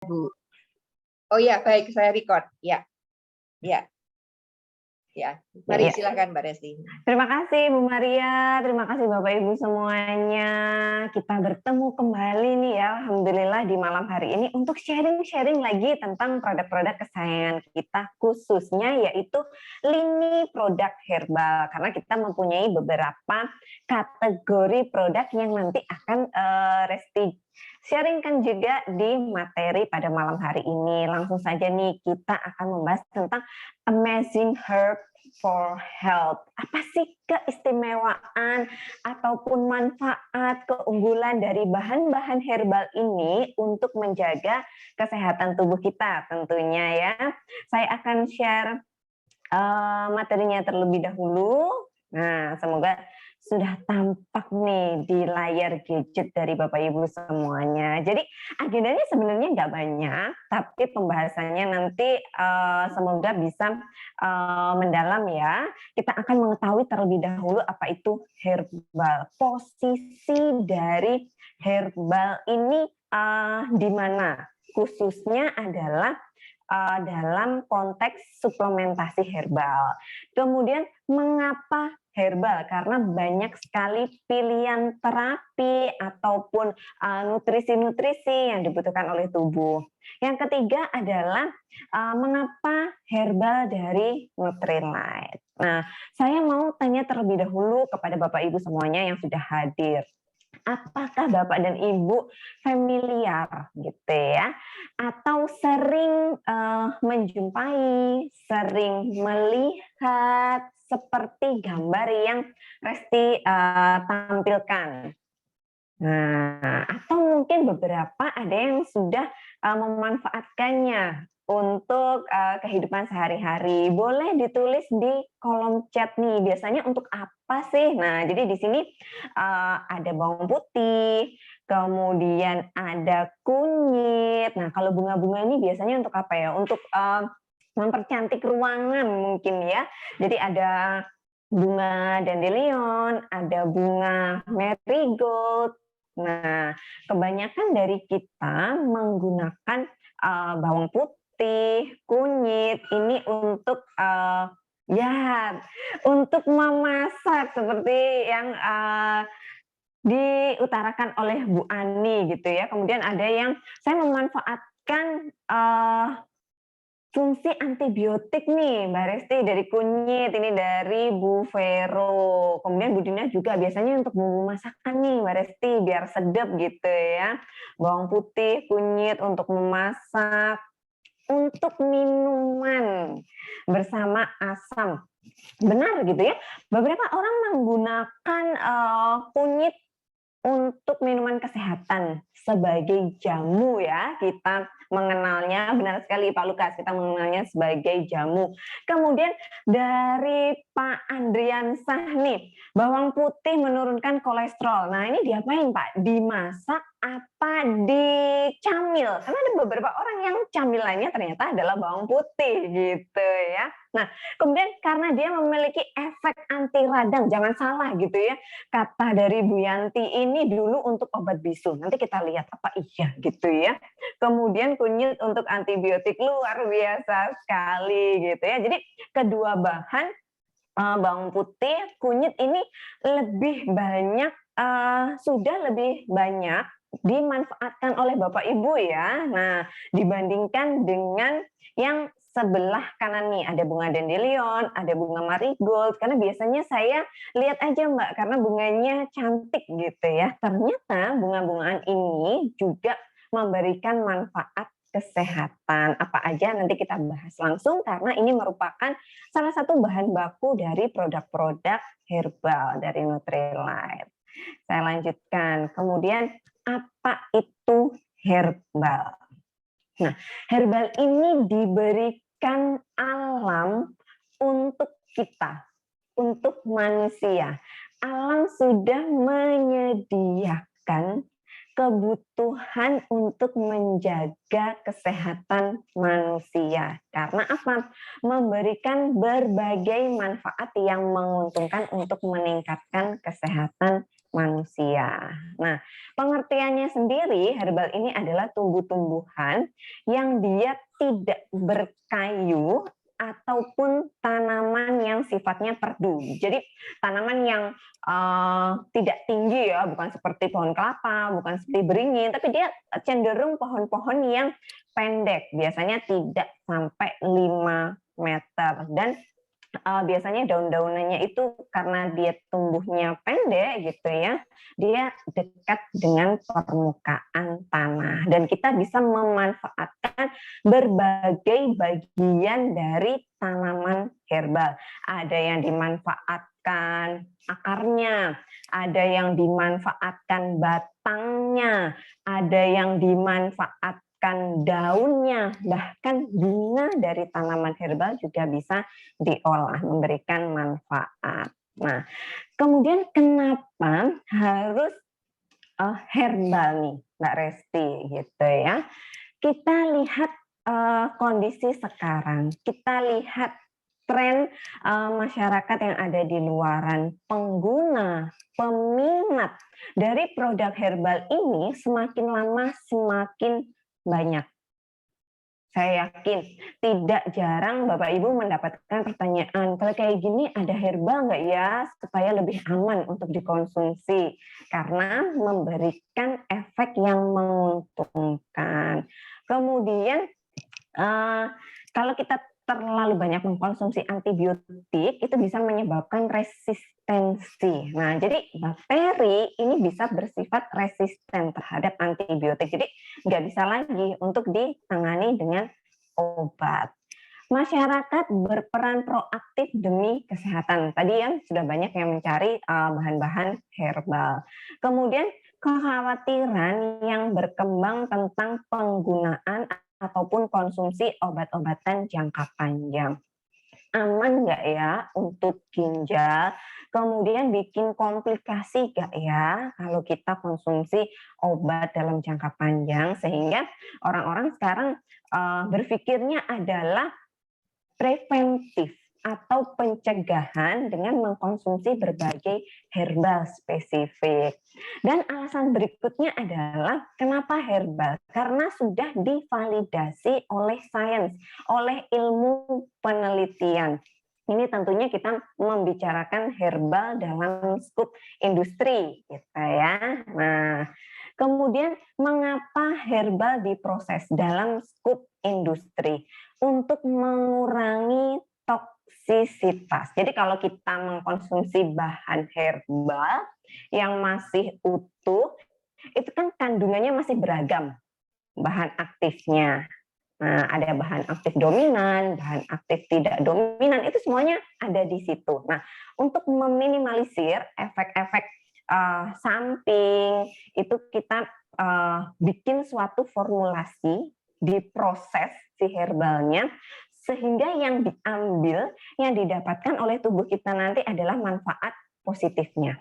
Bu. Oh ya, baik, saya record. Ya, ya, ya. Mari Iya. silakan Mbak Resti. Terima kasih Bu Maria, terima kasih Bapak Ibu semuanya. Kita bertemu kembali nih ya, Alhamdulillah di malam hari ini untuk sharing-sharing lagi tentang produk-produk kesayangan kita khususnya yaitu lini produk herbal. Karena kita mempunyai beberapa kategori produk yang nanti akan Resti sharingkan juga di materi pada malam hari ini. Langsung saja nih kita akan membahas tentang Amazing Herb for Health. Apa sih keistimewaan ataupun manfaat keunggulan dari bahan-bahan herbal ini untuk menjaga kesehatan tubuh kita tentunya ya. Saya akan share materinya terlebih dahulu. Nah, semoga sudah tampak nih di layar gadget dari Bapak Ibu semuanya. Jadi agendanya sebenarnya nggak banyak, tapi pembahasannya nanti semoga bisa mendalam ya. Kita akan mengetahui terlebih dahulu apa itu herbal. Posisi dari herbal ini di mana? Khususnya adalah dalam konteks suplementasi herbal. Kemudian mengapa herbal? Karena banyak sekali pilihan terapi ataupun nutrisi-nutrisi yang dibutuhkan oleh tubuh. Yang ketiga adalah mengapa herbal dari Nutrilite. Nah, saya mau tanya terlebih dahulu kepada Bapak Ibu semuanya yang sudah hadir. Apakah Bapak dan Ibu familiar gitu ya, atau sering menjumpai, sering melihat seperti gambar yang Resti tampilkan? Nah, atau mungkin beberapa ada yang sudah memanfaatkannya untuk kehidupan sehari-hari. Boleh ditulis di kolom chat nih, biasanya untuk apa sih? Nah, jadi di sini ada bawang putih, kemudian ada kunyit. Nah, kalau bunga-bunga ini biasanya untuk apa ya? Untuk mempercantik ruangan mungkin ya. Jadi ada bunga dandelion, ada bunga marigold. Nah, kebanyakan dari kita menggunakan bawang putih, kunyit ini untuk ya untuk memasak seperti yang diutarakan oleh Bu Ani gitu ya. Kemudian ada yang saya memanfaatkan fungsi antibiotik nih, Mbak Resti, dari kunyit, ini dari Bu Vero. Kemudian Bu Dina juga biasanya untuk bumbu masakan nih, Mbak Resti, biar sedap gitu ya. Bawang putih, kunyit untuk memasak, untuk minuman bersama asam. Benar gitu ya, beberapa orang menggunakan kunyit untuk minuman kesehatan sebagai jamu ya, kita mengenalnya, benar sekali Pak Lukas, kita mengenalnya sebagai jamu. Kemudian dari Pak Andriansah nih, bawang putih menurunkan kolesterol. Nah ini diapain Pak? Dimasak apa dicamil? Karena ada beberapa orang yang camilannya ternyata adalah bawang putih gitu ya. Nah kemudian karena dia memiliki efek anti radang, jangan salah gitu ya, kata dari Bu Yanti ini dulu untuk obat bisu. Nanti kita lihat apa iya gitu ya. Kemudian kunyit untuk antibiotik, luar biasa sekali gitu ya. Jadi kedua bahan bawang putih, kunyit ini lebih banyak sudah lebih banyak dimanfaatkan oleh Bapak Ibu ya. Nah, dibandingkan dengan yang sebelah kanan nih, ada bunga dandelion, ada bunga marigold, karena biasanya saya lihat aja Mbak, karena bunganya cantik gitu ya. Ternyata bunga-bungaan ini juga memberikan manfaat kesehatan. Apa aja nanti kita bahas langsung karena ini merupakan salah satu bahan baku dari produk-produk herbal dari Nutrilite. Saya lanjutkan. Kemudian apa itu herbal? Nah, herbal ini diberikan alam untuk kita, untuk manusia. Alam sudah menyediakan kebutuhan untuk menjaga kesehatan manusia. Karena apa? Memberikan berbagai manfaat yang menguntungkan untuk meningkatkan kesehatan manusia. Nah, pengertiannya sendiri, herbal ini adalah tumbuh-tumbuhan yang dia tidak berkayu ataupun tanaman yang sifatnya perdu. Jadi tanaman yang tidak tinggi ya, bukan seperti pohon kelapa, bukan seperti beringin, tapi dia cenderung pohon-pohon yang pendek, biasanya tidak sampai 5 meter. Dan biasanya daun-daunannya itu karena dia tumbuhnya pendek gitu ya, dia dekat dengan permukaan tanah dan kita bisa memanfaatkan berbagai bagian dari tanaman herbal. Ada yang dimanfaatkan akarnya, ada yang dimanfaatkan batangnya, ada yang dimanfaatkan daunnya, bahkan bunga dari tanaman herbal juga bisa diolah, memberikan manfaat. Nah, kemudian kenapa harus herbal nih, Mbak Resti, gitu ya? Kita lihat kondisi sekarang, kita lihat tren masyarakat yang ada di luaran, pengguna, peminat dari produk herbal ini semakin lama semakin banyak. Saya yakin tidak jarang Bapak Ibu mendapatkan pertanyaan, kalau kayak gini ada herbal nggak ya supaya lebih aman untuk dikonsumsi? Karena memberikan efek yang menguntungkan. Kemudian kalau kita terlalu banyak mengkonsumsi antibiotik, itu bisa menyebabkan resistensi. Nah, jadi bakteri ini bisa bersifat resisten terhadap antibiotik. Jadi nggak bisa lagi untuk ditangani dengan obat. Masyarakat berperan proaktif demi kesehatan. Tadi yang sudah banyak yang mencari bahan-bahan herbal. Kemudian kekhawatiran yang berkembang tentang penggunaan ataupun konsumsi obat-obatan jangka panjang. Aman nggak ya untuk ginjal? Kemudian bikin komplikasi nggak ya kalau kita konsumsi obat dalam jangka panjang? Sehingga orang-orang sekarang berpikirnya adalah preventif atau pencegahan dengan mengkonsumsi berbagai herbal spesifik. Dan alasan berikutnya adalah kenapa herbal? Karena sudah divalidasi oleh sains, oleh ilmu penelitian. Ini tentunya kita membicarakan herbal dalam skup industri, gitu ya. Nah, kemudian mengapa herbal diproses dalam skup industri? Untuk mengurangi toksisitas. Jadi kalau kita mengkonsumsi bahan herbal yang masih utuh, itu kan kandungannya masih beragam bahan aktifnya. Nah, ada bahan aktif dominan, bahan aktif tidak dominan, itu semuanya ada di situ. Nah, untuk meminimalisir efek-efek samping, itu kita bikin suatu formulasi, diproses si herbalnya, sehingga yang diambil, yang didapatkan oleh tubuh kita nanti adalah manfaat positifnya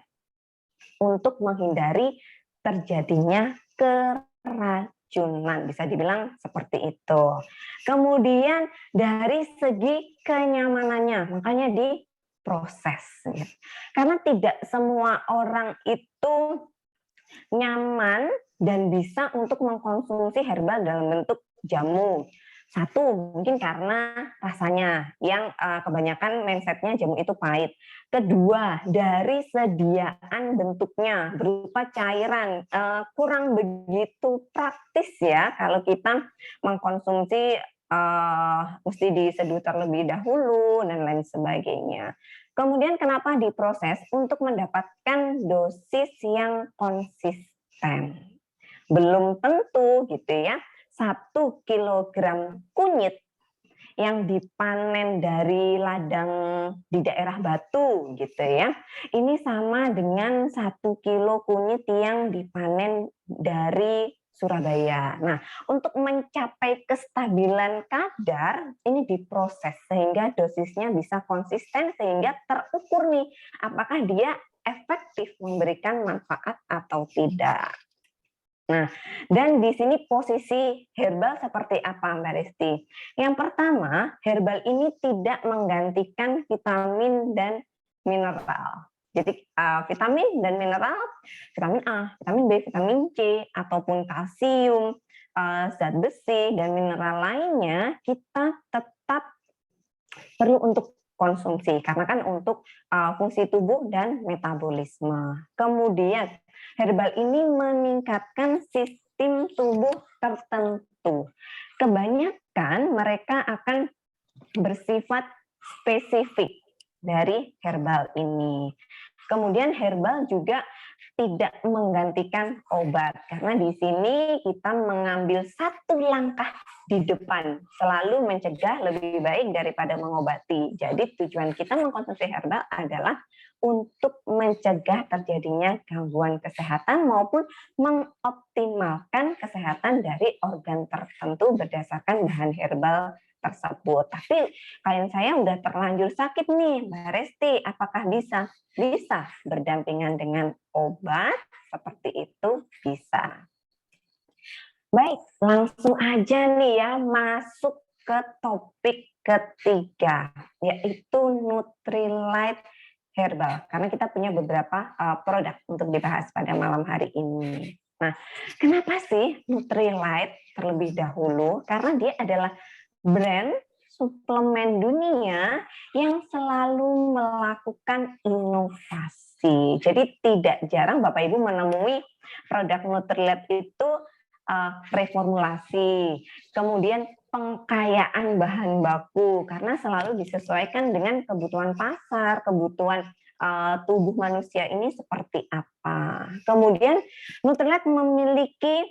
untuk menghindari terjadinya keracunan, bisa dibilang seperti itu. Kemudian dari segi kenyamanannya, makanya diproses. Karena tidak semua orang itu nyaman dan bisa untuk mengkonsumsi herbal dalam bentuk jamu. Satu, mungkin karena rasanya yang kebanyakan mindsetnya jamu itu pahit. Kedua, dari sediaan bentuknya berupa cairan kurang begitu praktis ya kalau kita mengkonsumsi mesti diseduh terlebih dahulu dan lain sebagainya. Kemudian kenapa diproses? Untuk mendapatkan dosis yang konsisten. Belum tentu gitu ya, 1 kilogram kunyit yang dipanen dari ladang di daerah Batu gitu ya, ini sama dengan 1 kilo kunyit yang dipanen dari Surabaya. Nah, untuk mencapai kestabilan kadar, ini diproses sehingga dosisnya bisa konsisten sehingga terukur nih apakah dia efektif memberikan manfaat atau tidak. Nah, dan di sini posisi herbal seperti apa, Mbak Resti? Yang pertama, herbal ini tidak menggantikan vitamin dan mineral. Jadi vitamin dan mineral, vitamin A, vitamin B, vitamin C, ataupun kalsium, zat besi, dan mineral lainnya kita tetap perlu untuk konsumsi karena kan untuk fungsi tubuh dan metabolisme. Kemudian herbal ini meningkatkan sistem tubuh tertentu. Kebanyakan mereka akan bersifat spesifik dari herbal ini. Kemudian herbal juga tidak menggantikan obat karena di sini kita mengambil satu langkah di depan, selalu mencegah lebih baik daripada mengobati. Jadi tujuan kita mengkonsumsi herbal adalah untuk mencegah terjadinya gangguan kesehatan maupun mengoptimalkan kesehatan dari organ tertentu berdasarkan bahan herbal tersebut. Tapi klien saya udah terlanjur sakit nih, Mbak Resti, apakah bisa? Bisa berdampingan dengan obat, seperti itu bisa. Baik, langsung aja nih ya masuk ke topik ketiga, yaitu Nutrilite Herbal. Karena kita punya beberapa produk untuk dibahas pada malam hari ini. Nah, kenapa sih Nutrilite terlebih dahulu? Karena dia adalah brand suplemen dunia yang selalu melakukan inovasi. Jadi tidak jarang Bapak Ibu menemui produk Nutrilite itu reformulasi, kemudian pengkayaan bahan baku karena selalu disesuaikan dengan kebutuhan pasar, kebutuhan tubuh manusia ini seperti apa. Kemudian Nutrilite memiliki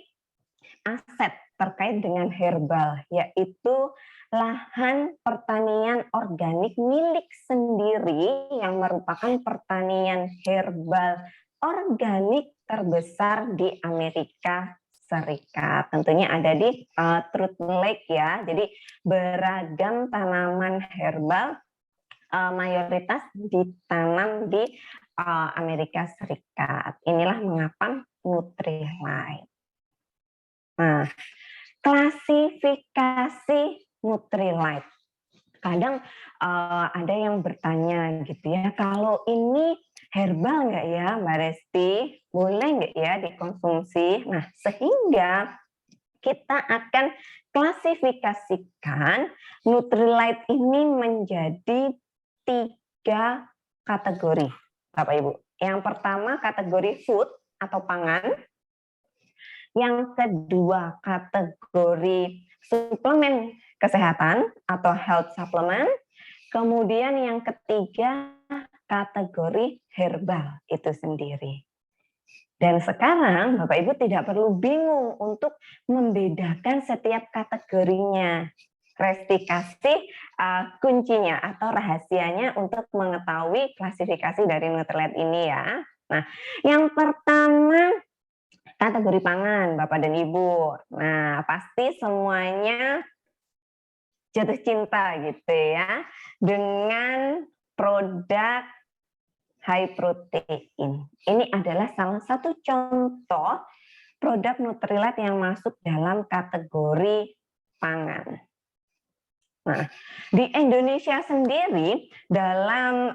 aset terkait dengan herbal, yaitu lahan pertanian organik milik sendiri yang merupakan pertanian herbal organik terbesar di Amerika Serikat. Tentunya ada di Truth Lake ya. Jadi beragam tanaman herbal mayoritas ditanam di Amerika Serikat. Inilah mengapa Nutrilite. Nah, klasifikasi Nutrilite. Kadang ada yang bertanya gitu ya, kalau ini herbal nggak ya Mbak Resti? Boleh nggak ya dikonsumsi? Nah, sehingga kita akan klasifikasikan Nutrilite ini menjadi 3 kategori, Bapak Ibu. Yang pertama kategori food atau pangan, yang kedua kategori suplemen kesehatan atau health supplement, kemudian yang ketiga kategori herbal itu sendiri. Dan sekarang Bapak Ibu tidak perlu bingung untuk membedakan setiap kategorinya. Resti kasih kuncinya atau rahasianya untuk mengetahui klasifikasi dari Nutrilite ini ya. Nah, yang pertama kategori pangan, Bapak dan Ibu. Nah, pasti semuanya jatuh cinta gitu ya dengan produk high protein. Ini adalah salah satu contoh produk Nutrilite yang masuk dalam kategori pangan. Nah, di Indonesia sendiri dalam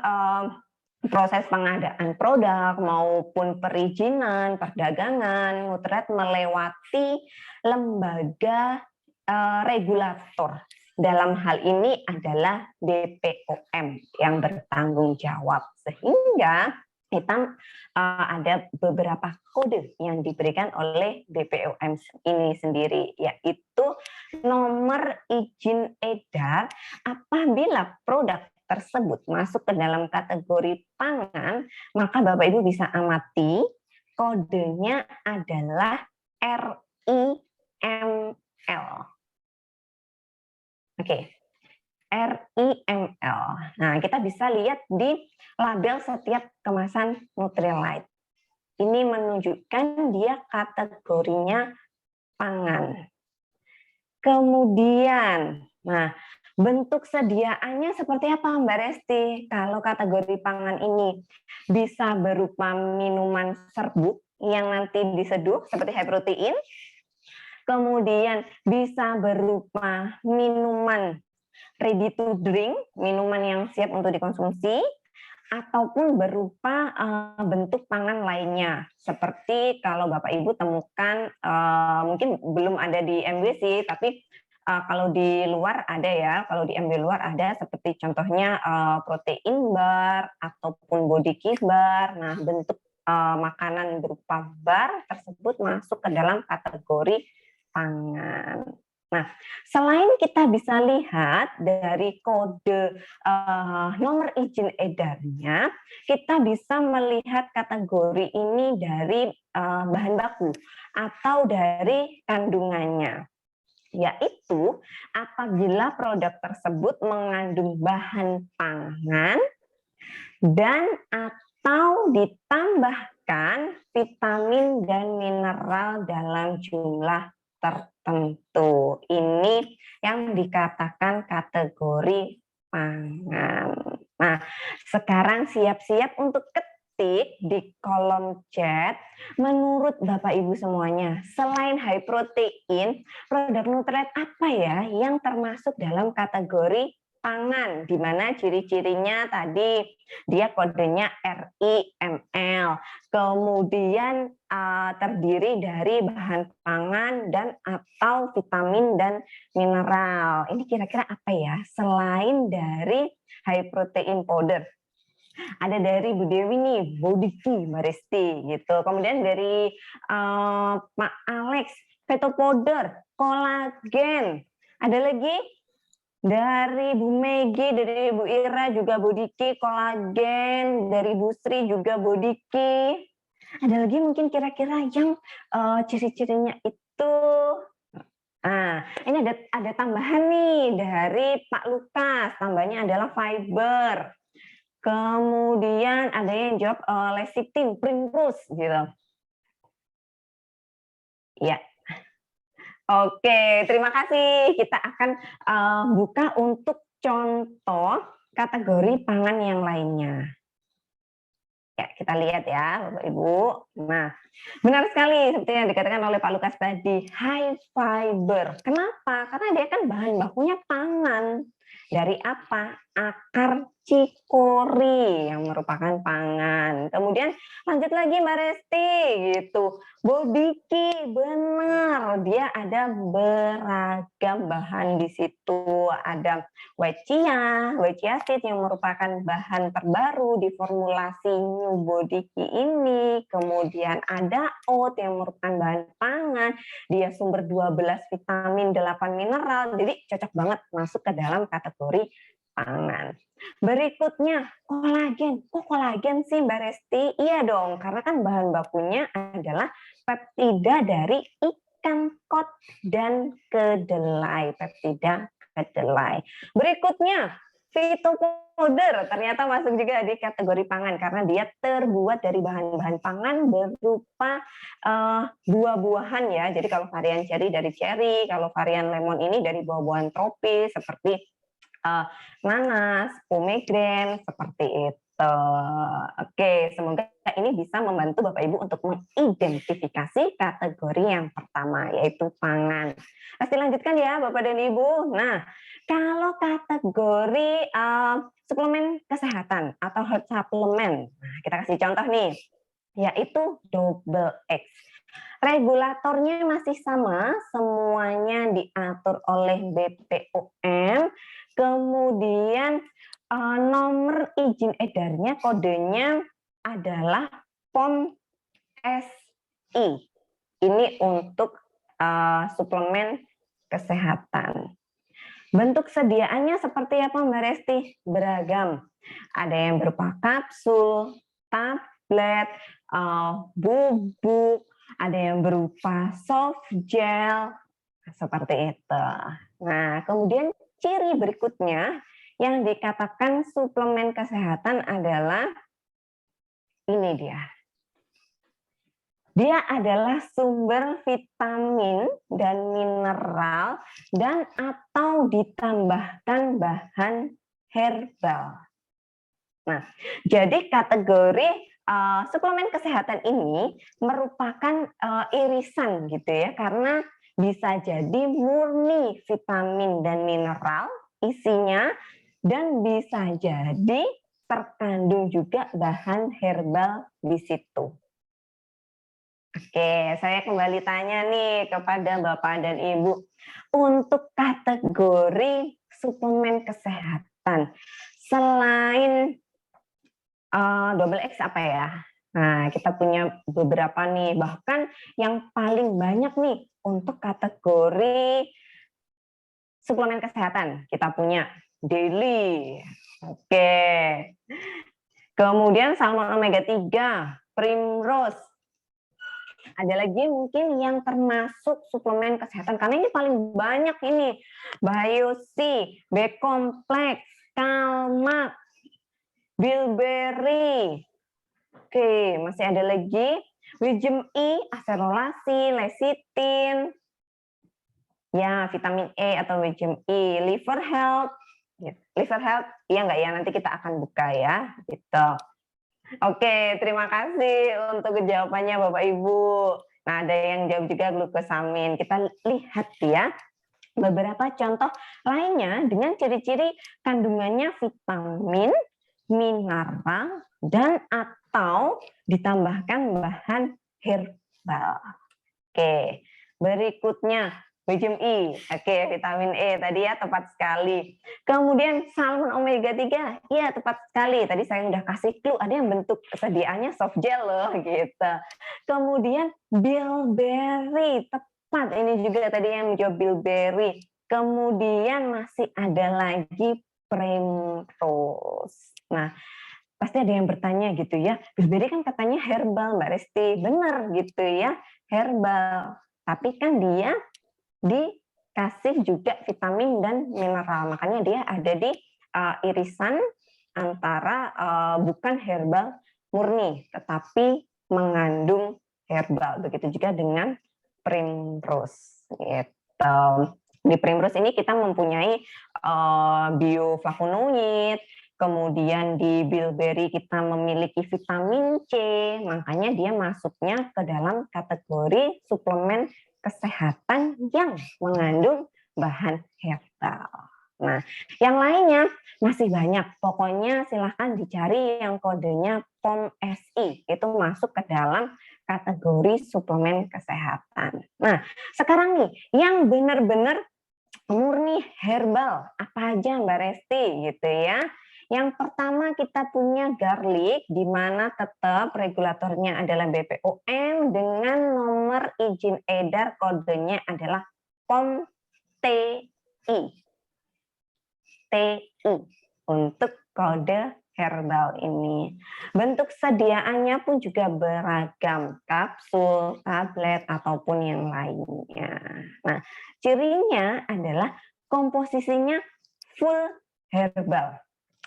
proses pengadaan produk maupun perizinan perdagangan, Nutrilite melewati lembaga regulator. Dalam hal ini adalah BPOM yang bertanggung jawab, sehingga kita ada beberapa kode yang diberikan oleh BPOM ini sendiri, yaitu nomor izin edar apabila produk tersebut masuk ke dalam kategori pangan, maka Bapak Ibu bisa amati kodenya adalah RIML. Oke, RIML. Nah, kita bisa lihat di label setiap kemasan Nutrilite. Ini menunjukkan dia kategorinya pangan. Kemudian, nah, bentuk sediaannya seperti apa Mbak Resti? Kalau kategori pangan ini bisa berupa minuman serbuk yang nanti diseduh seperti high protein, kemudian bisa berupa minuman ready to drink, minuman yang siap untuk dikonsumsi, ataupun berupa bentuk pangan lainnya. Seperti kalau Bapak Ibu temukan, mungkin belum ada di MW sih, tapi kalau di luar ada ya, kalau di MW luar ada seperti contohnya protein bar ataupun body key bar. Nah, bentuk makanan berupa bar tersebut masuk ke dalam kategori pangan. Nah, selain kita bisa lihat dari kode nomor izin edarnya, kita bisa melihat kategori ini dari bahan baku atau dari kandungannya, yaitu apabila produk tersebut mengandung bahan pangan dan atau ditambahkan vitamin dan mineral dalam jumlah tertentu. Ini yang dikatakan kategori pangan. Nah, sekarang siap-siap untuk ketik di kolom chat. Menurut Bapak Ibu semuanya, selain high protein, produk Nutrilite apa ya yang termasuk dalam kategori pangan, di mana ciri-cirinya tadi dia kodenya RIML, kemudian terdiri dari bahan pangan dan atau vitamin dan mineral. Ini kira-kira apa ya selain dari high protein powder? Ada dari Bu Dewi nih, body key, Mbak Resti gitu. Kemudian dari Pak Alex, keto powder, kolagen. Ada lagi dari Bu Megi, dari Bu Ira juga body key, kolagen, dari Bu Sri juga body key. Ada lagi mungkin kira-kira yang ciri-cirinya itu. Nah, ini ada tambahan nih dari Pak Lukas, tambahnya adalah fiber. Kemudian ada yang jawab lecithin, primrose gitu. Ya. Oke, terima kasih. Kita akan buka untuk contoh kategori pangan yang lainnya. Ya, kita lihat ya, Bapak Ibu. Nah, benar sekali seperti yang dikatakan oleh Pak Lukas tadi, high fiber. Kenapa? Karena dia kan bahan bakunya pangan. Dari apa? Akar cikori yang merupakan pangan. Kemudian lanjut lagi Mbak Resti gitu. Bodiki benar, dia ada beragam bahan di situ. Ada white chia seed yang merupakan bahan terbaru di formulasi New Bodiki ini. Kemudian ada oat yang merupakan bahan pangan. Dia sumber 12 vitamin, 8 mineral. Jadi cocok banget masuk ke dalam kategori pangan. Berikutnya kolagen. Oh, kolagen sih Mbak Resti? Iya dong, karena kan bahan bakunya adalah peptida dari ikan kod dan kedelai. Peptida kedelai. Berikutnya phytopowder ternyata masuk juga di kategori pangan karena dia terbuat dari bahan-bahan pangan berupa buah-buahan ya. Jadi kalau varian cherry dari cherry, kalau varian lemon ini dari buah-buahan tropis seperti nanas, pomegranate seperti itu. Oke, semoga ini bisa membantu Bapak Ibu untuk mengidentifikasi kategori yang pertama yaitu pangan. Pasti lanjutkan ya Bapak dan Ibu. Nah, kalau kategori suplemen kesehatan atau health supplement, nah, kita kasih contoh nih, yaitu double X. Regulatornya masih sama, semuanya diatur oleh BPOM. Kemudian nomor izin edarnya, kodenya adalah POM SI. Ini untuk suplemen kesehatan. Bentuk sediaannya seperti apa Mbak Resti? Beragam. Ada yang berupa kapsul, tablet, bubuk, ada yang berupa soft gel, seperti itu. Nah, kemudian ciri berikutnya yang dikatakan suplemen kesehatan adalah ini dia. Dia adalah sumber vitamin dan mineral dan atau ditambahkan bahan herbal. Nah, jadi kategori suplemen kesehatan ini merupakan irisan gitu ya, karena bisa jadi murni vitamin dan mineral isinya dan bisa jadi terkandung juga bahan herbal di situ. Oke, saya kembali tanya nih kepada Bapak dan Ibu. Untuk kategori suplemen kesehatan, selain double X apa ya? Nah, kita punya beberapa nih, bahkan yang paling banyak nih untuk kategori suplemen kesehatan, kita punya daily. Oke. Kemudian salmon omega 3, primrose. Ada lagi mungkin yang termasuk suplemen kesehatan, karena ini paling banyak ini. Bio-C, B-kompleks, Calmat, bilberry. Oke, masih ada lagi Wisdom E, acerolasi, lecithin. Ya, vitamin E atau Wisdom E, liver health. Liver health, iya nggak ya? Nanti kita akan buka ya. Gitu. Oke, terima kasih untuk jawabannya Bapak Ibu. Nah, ada yang jawab juga glukosamin. Kita lihat ya beberapa contoh lainnya dengan ciri-ciri kandungannya vitamin, mineral, dan atau ditambahkan bahan herbal. Oke, berikutnya Vitamin E. Oke, vitamin E tadi ya tepat sekali. Kemudian salmon omega 3. Iya, tepat sekali. Tadi saya udah kasih clue, ada yang bentuk sediaannya soft gel loh gitu. Kemudian bilberry, tepat. Ini juga tadi yang menjawab bilberry. Kemudian masih ada lagi primrose. Nah, pasti ada yang bertanya gitu ya, bilberry kan katanya herbal Mbak Resti. Benar gitu ya, herbal. Tapi kan dia dikasih juga vitamin dan mineral, makanya dia ada di irisan antara bukan herbal murni, tetapi mengandung herbal. Begitu juga dengan primrose. Gitu. Di primrose ini kita mempunyai bioflavonoid, kemudian di bilberry kita memiliki vitamin C, makanya dia masuknya ke dalam kategori suplemen kesehatan yang mengandung bahan herbal. Nah, yang lainnya masih banyak. Pokoknya silahkan dicari yang kodenya POM-SI. Itu masuk ke dalam kategori suplemen kesehatan. Nah, sekarang nih, yang benar-benar murni herbal. Apa aja Mbak Resti gitu ya. Yang pertama kita punya garlic, di mana tetap regulatornya adalah BPOM dengan nomor izin edar kodenya adalah POM-TI. TI untuk kode herbal ini. Bentuk sediaannya pun juga beragam, kapsul, tablet, ataupun yang lainnya. Nah, cirinya adalah komposisinya full herbal.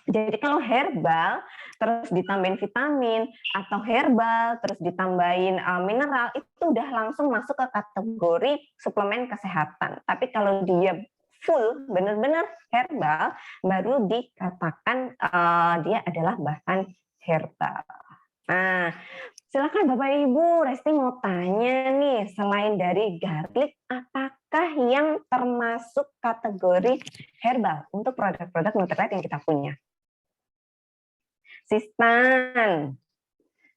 Jadi kalau herbal terus ditambahin vitamin atau herbal terus ditambahin mineral itu udah langsung masuk ke kategori suplemen kesehatan. Tapi kalau dia full benar-benar herbal baru dikatakan dia adalah bahan herbal. Nah, silakan Bapak Ibu, Resti mau tanya nih, selain dari garlic, apakah yang termasuk kategori herbal untuk produk-produk Nutrilite yang kita punya? Sistan,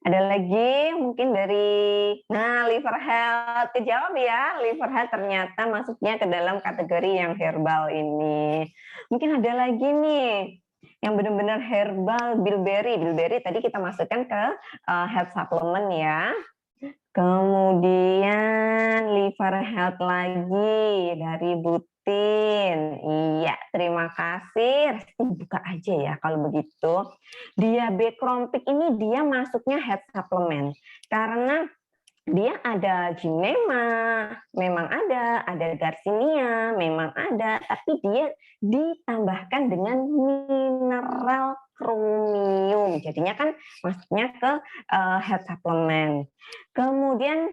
ada lagi mungkin dari, liver health, kejawab ya, liver health ternyata masuknya ke dalam kategori yang herbal ini. Mungkin ada lagi nih, yang benar-benar herbal, bilberry. Bilberry tadi kita masukkan ke health supplement ya. Kemudian liver health lagi dari Butin. Iya, terima kasih. Resti buka aja ya kalau begitu. Dia B-Krompik ini dia masuknya health supplement. Karena dia ada ginema, memang ada garcinia, memang ada, tapi dia ditambahkan dengan mineral kromium. Jadinya kan masuknya ke health supplement. Kemudian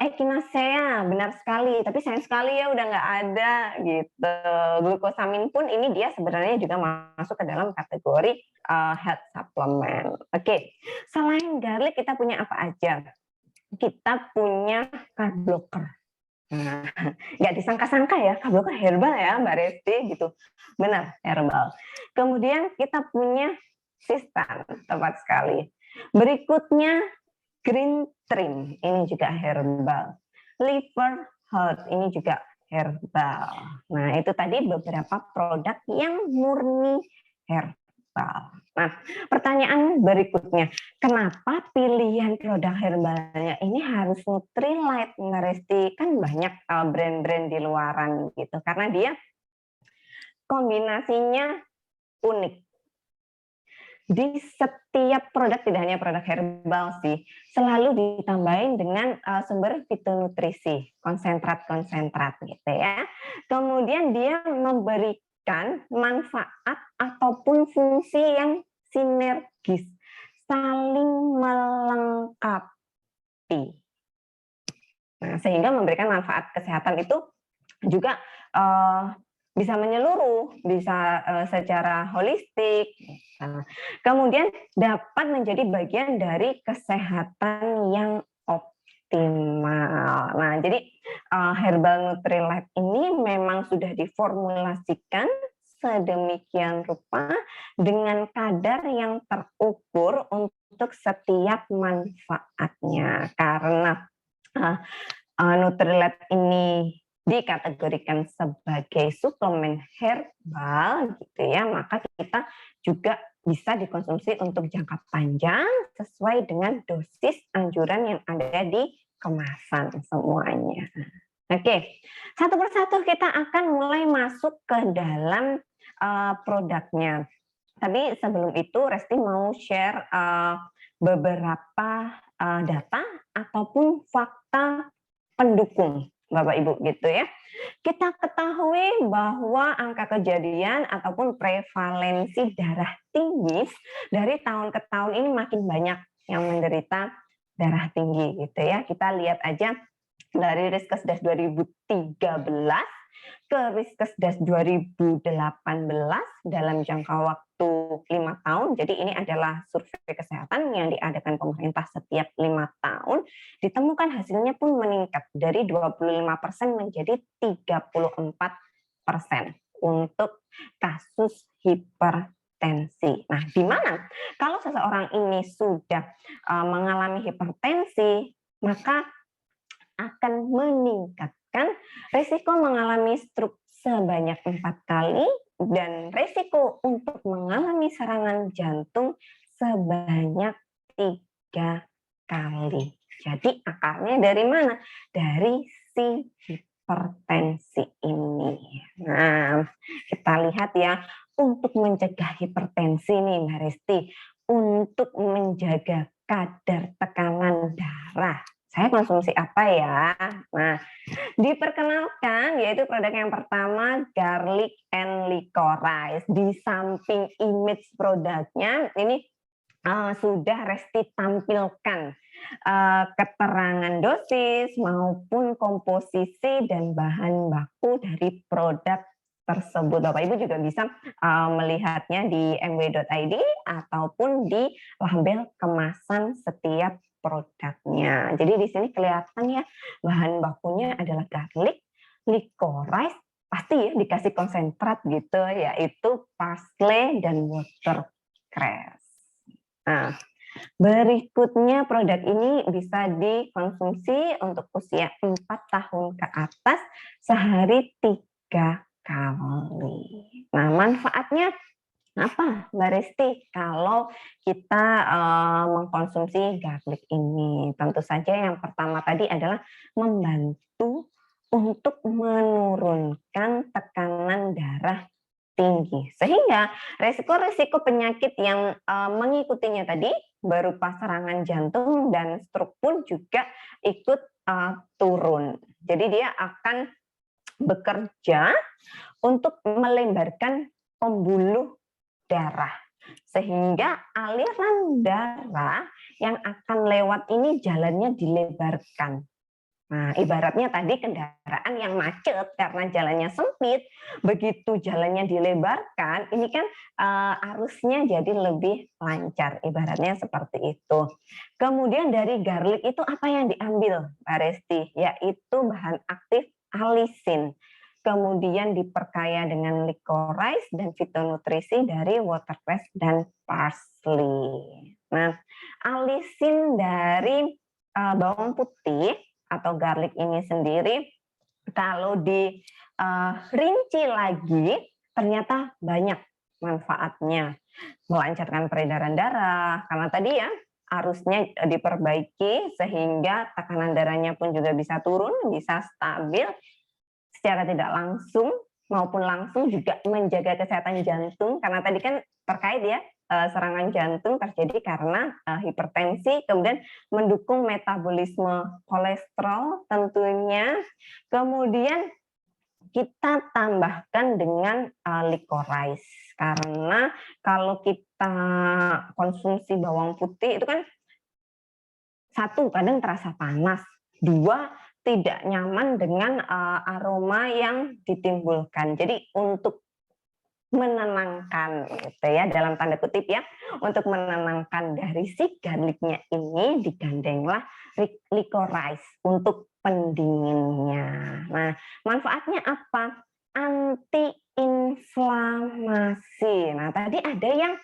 echinacea, benar sekali, tapi sayang sekali ya udah nggak ada gitu. Glukosamin pun ini dia sebenarnya juga masuk ke dalam kategori health supplement. Oke, selain garlic kita punya apa aja? Kita punya carb blocker. Nah, nggak disangka-sangka ya, carb blocker herbal ya Mbak Resti gitu. Benar, herbal. Kemudian kita punya Konsisten, tepat sekali. Berikutnya green trim, ini juga herbal. Liver health, ini juga herbal. Nah, itu tadi beberapa produk yang murni herbal. Nah, pertanyaan berikutnya, kenapa pilihan produk herbalnya ini harus Nutrilite, Mbak Resti? Kan banyak brand-brand di luaran gitu, karena dia kombinasinya unik. Di setiap produk, tidak hanya produk herbal sih, selalu ditambahin dengan sumber fitonutrisi, konsentrat-konsentrat gitu ya. Kemudian dia memberikan manfaat ataupun fungsi yang sinergis, saling melengkapi. Nah, sehingga memberikan manfaat kesehatan itu juga bisa menyeluruh, bisa secara holistik. Nah, kemudian dapat menjadi bagian dari kesehatan yang optimal. Nah, jadi herbal Nutrilite ini memang sudah diformulasikan sedemikian rupa dengan kadar yang terukur untuk setiap manfaatnya. Karena Nutrilite ini dikategorikan sebagai suplemen herbal gitu ya, maka kita juga bisa dikonsumsi untuk jangka panjang sesuai dengan dosis anjuran yang ada di kemasan semuanya. Oke, satu persatu kita akan mulai masuk ke dalam produknya. Tapi sebelum itu Resti mau share beberapa data ataupun fakta pendukung Bapak Ibu gitu ya. Kita ketahui bahwa angka kejadian ataupun prevalensi darah tinggi dari tahun ke tahun ini makin banyak yang menderita darah tinggi gitu ya. Kita lihat aja dari Riskesdas 2013 ke Riskesdas 2018 dalam jangka waktu 5 tahun. Jadi ini adalah survei kesehatan yang diadakan pemerintah setiap 5 tahun. Ditemukan hasilnya pun meningkat dari 25% menjadi 34% untuk kasus hipertensi. Nah, di mana kalau seseorang ini sudah mengalami hipertensi, maka akan meningkatkan risiko mengalami stroke sebanyak 4 kali dan risiko untuk mengalami serangan jantung sebanyak 3 kali. Jadi akarnya dari mana? Dari si hipertensi ini. Nah, kita lihat ya, untuk mencegah hipertensi nih Mbak Resti, untuk menjaga kadar tekanan darah, saya konsumsi apa ya? Nah, diperkenalkan yaitu produk yang pertama garlic and licorice. Di samping image produknya ini sudah Resti tampilkan keterangan dosis maupun komposisi dan bahan baku dari produk tersebut. Bapak Ibu juga bisa melihatnya di mw.id ataupun di label kemasan setiap produknya. Jadi di sini kelihatan ya bahan bakunya adalah garlic, licorice, pasti ya dikasih konsentrat gitu, yaitu parsley dan watercress. Nah, berikutnya produk ini bisa dikonsumsi untuk usia 4 tahun ke atas sehari 3 kali. Nah, manfaatnya apa Mbak Resti kalau kita mengkonsumsi garlic ini? Tentu saja yang pertama tadi adalah membantu untuk menurunkan tekanan darah tinggi. Sehingga resiko-resiko penyakit yang mengikutinya tadi berupa serangan jantung dan stroke pun juga ikut turun. Jadi dia akan bekerja untuk melebarkan pembuluh darah sehingga aliran darah yang akan lewat ini jalannya dilebarkan. Nah, ibaratnya tadi kendaraan yang macet karena jalannya sempit, begitu jalannya dilebarkan, ini kan arusnya jadi lebih lancar, ibaratnya seperti itu. Kemudian dari garlic itu apa yang diambil, Mbak Resti? Yaitu bahan aktif alisin. kemudian diperkaya dengan licorice dan fitonutrisi dari watercress dan parsley. Nah, alisin dari bawang putih atau garlic ini sendiri, kalau dirinci lagi, ternyata banyak manfaatnya. Melancarkan peredaran darah, karena tadi ya arusnya diperbaiki sehingga tekanan darahnya pun juga bisa turun, bisa stabil secara tidak langsung maupun langsung, juga menjaga kesehatan jantung karena tadi kan terkait ya, serangan jantung terjadi karena hipertensi, kemudian mendukung metabolisme kolesterol tentunya. Kemudian kita tambahkan dengan licorice, karena kalau kita konsumsi bawang putih itu kan, satu, kadang terasa panas, dua, tidak nyaman dengan aroma yang ditimbulkan. Jadi untuk menenangkan gitu ya, dalam tanda kutip ya, untuk menenangkan dari si garlicnya ini digandenglah licorice untuk pendinginnya. Nah, manfaatnya apa? Antiinflamasi. Nah, tadi ada yang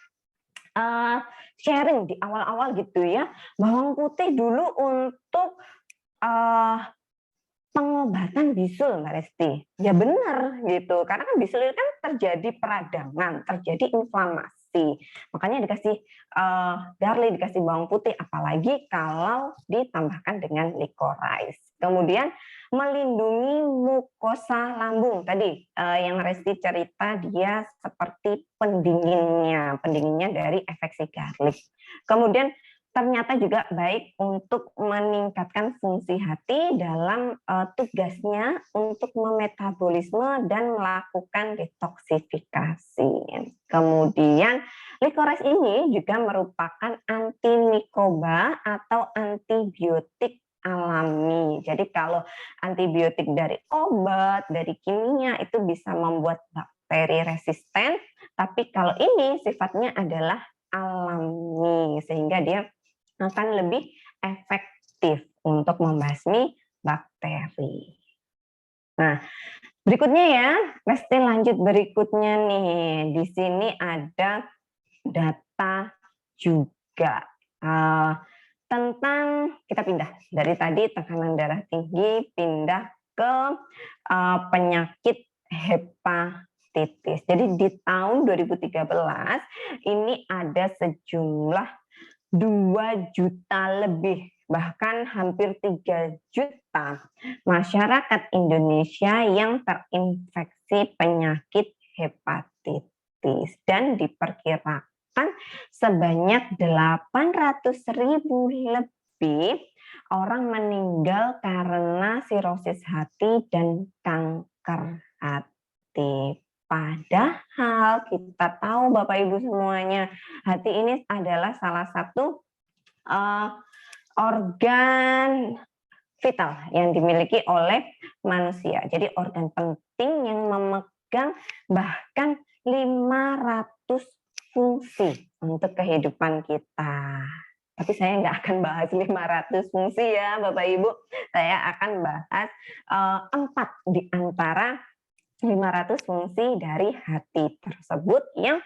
sharing di awal-awal gitu ya, bawang putih dulu untuk pengobatan bisul, Mbak Resti. Ya benar gitu, karena kan bisul itu kan terjadi peradangan, terjadi inflamasi. Makanya dikasih garlic, dikasih bawang putih, apalagi kalau ditambahkan dengan licorice. Kemudian melindungi mukosa lambung. Tadi yang Resti cerita dia seperti pendinginnya dari efek si garlic. Kemudian ternyata juga baik untuk meningkatkan fungsi hati dalam tugasnya untuk memetabolisme dan melakukan detoksifikasi. Kemudian licorice ini juga merupakan antimikroba atau antibiotik alami. Jadi kalau antibiotik dari obat, dari kimia itu bisa membuat bakteri resisten, tapi kalau ini sifatnya adalah alami sehingga dia akan lebih efektif untuk membasmi bakteri. Nah, berikutnya ya, Lesti lanjut berikutnya nih. Di sini ada data juga tentang, kita pindah dari tadi tekanan darah tinggi, pindah ke penyakit hepatitis. Jadi di tahun 2013 ini ada sejumlah 2 juta lebih, bahkan hampir 3 juta masyarakat Indonesia yang terinfeksi penyakit hepatitis, dan diperkirakan sebanyak 800.000 lebih orang meninggal karena sirosis hati dan kanker hati. Padahal kita tahu Bapak Ibu semuanya, hati ini adalah salah satu organ vital yang dimiliki oleh manusia. Jadi organ penting yang memegang bahkan 500 fungsi untuk kehidupan kita. Tapi saya nggak akan bahas 500 fungsi ya Bapak Ibu. Saya akan bahas 4 di antara 500 fungsi dari hati tersebut yang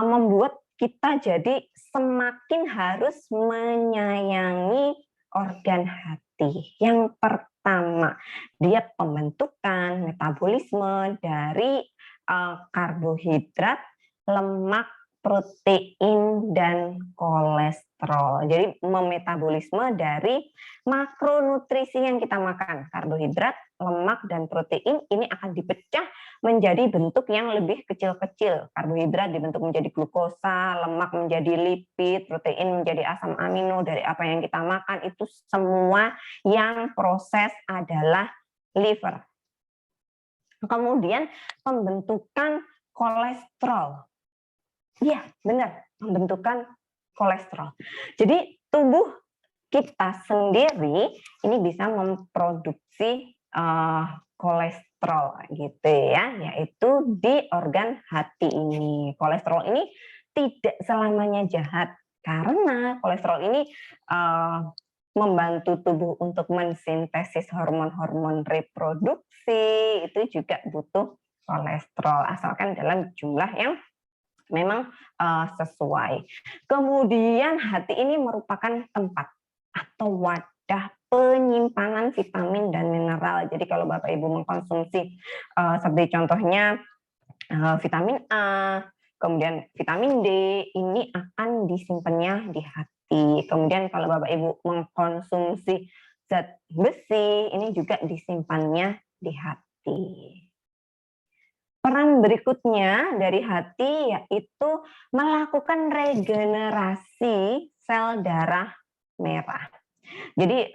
membuat kita jadi semakin harus menyayangi organ hati. Yang pertama, dia pembentukan metabolisme dari karbohidrat, lemak, protein, dan kolesterol. Jadi memetabolisme dari makronutrisi yang kita makan, karbohidrat, lemak, dan protein ini akan dipecah menjadi bentuk yang lebih kecil-kecil. Karbohidrat dibentuk menjadi glukosa, lemak menjadi lipid, protein menjadi asam amino dari apa yang kita makan. Itu semua yang proses adalah liver. Kemudian pembentukan kolesterol. Iya, benar, pembentukan kolesterol. Jadi tubuh kita sendiri ini bisa memproduksi kolesterol gitu ya, yaitu di organ hati ini. Kolesterol ini tidak selamanya jahat, karena kolesterol ini membantu tubuh untuk mensintesis hormon-hormon reproduksi, itu juga butuh kolesterol, asalkan dalam jumlah yang memang sesuai. Kemudian hati ini merupakan tempat atau wadah penyimpanan vitamin dan mineral. Jadi kalau Bapak Ibu mengkonsumsi seperti contohnya vitamin A, kemudian vitamin D, ini akan disimpannya di hati. Kemudian kalau Bapak Ibu mengkonsumsi zat besi, ini juga disimpannya di hati. Peran berikutnya dari hati yaitu melakukan regenerasi sel darah merah. Jadi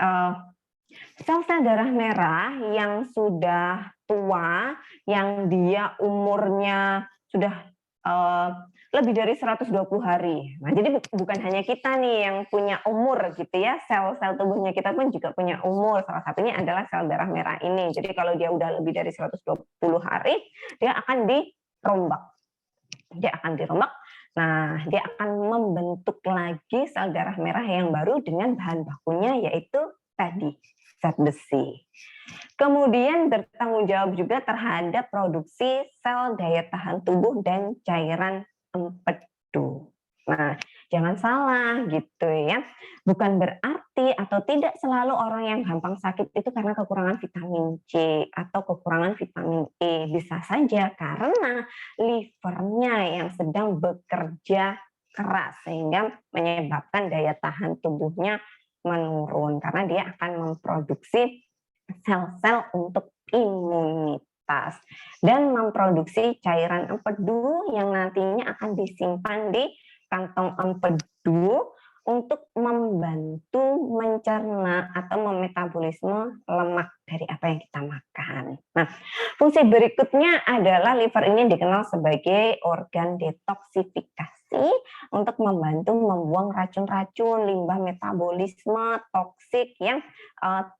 sel-sel darah merah yang sudah tua, yang dia umurnya sudah lebih dari 120 hari. Nah, jadi bukan hanya kita nih yang punya umur gitu ya, sel-sel tubuhnya kita pun juga punya umur. Salah satunya adalah sel darah merah ini. Jadi kalau dia udah lebih dari 120 hari, dia akan dirombak. Dia akan dirombak. Nah, dia akan membentuk lagi sel darah merah yang baru dengan bahan bakunya yaitu tadi zat besi. Kemudian bertanggung jawab juga terhadap produksi sel daya tahan tubuh dan cairan empedu. Nah, jangan salah gitu ya. Bukan berarti atau tidak selalu orang yang gampang sakit itu karena kekurangan vitamin C atau kekurangan vitamin E. Bisa saja karena livernya yang sedang bekerja keras sehingga menyebabkan daya tahan tubuhnya menurun karena dia akan memproduksi sel-sel untuk imunitas dan memproduksi cairan empedu yang nantinya akan disimpan di kantong empedu untuk membantu mencerna atau memetabolisme lemak dari apa yang kita makan. Nah, fungsi berikutnya adalah liver ini dikenal sebagai organ detoksifikasi untuk membantu membuang racun-racun, limbah metabolisme toksik yang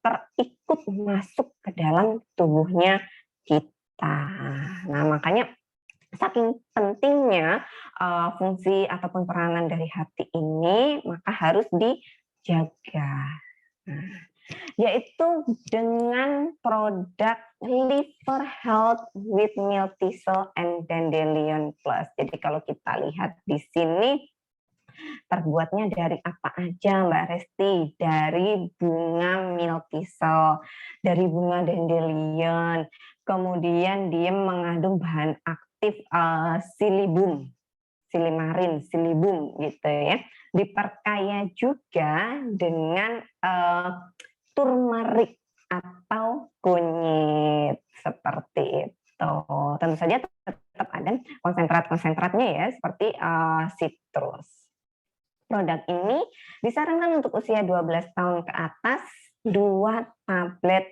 terikut masuk ke dalam tubuhnya kita. Nah, makanya saking pentingnya fungsi ataupun peranan dari hati ini, maka harus dijaga. Nah, yaitu dengan produk Liver Health with Miltisol and Dandelion Plus. Jadi kalau kita lihat di sini, terbuatnya dari apa aja Mbak Resti? Dari bunga miltisol, dari bunga dandelion, kemudian dia mengandung bahan aktif silibum, silimarin, silibum gitu ya. Diperkaya juga dengan turmeric atau kunyit seperti itu. Tentu saja tetap ada konsentrat-konsentratnya ya seperti citrus. Produk ini disarankan untuk usia 12 tahun ke atas 2 tablet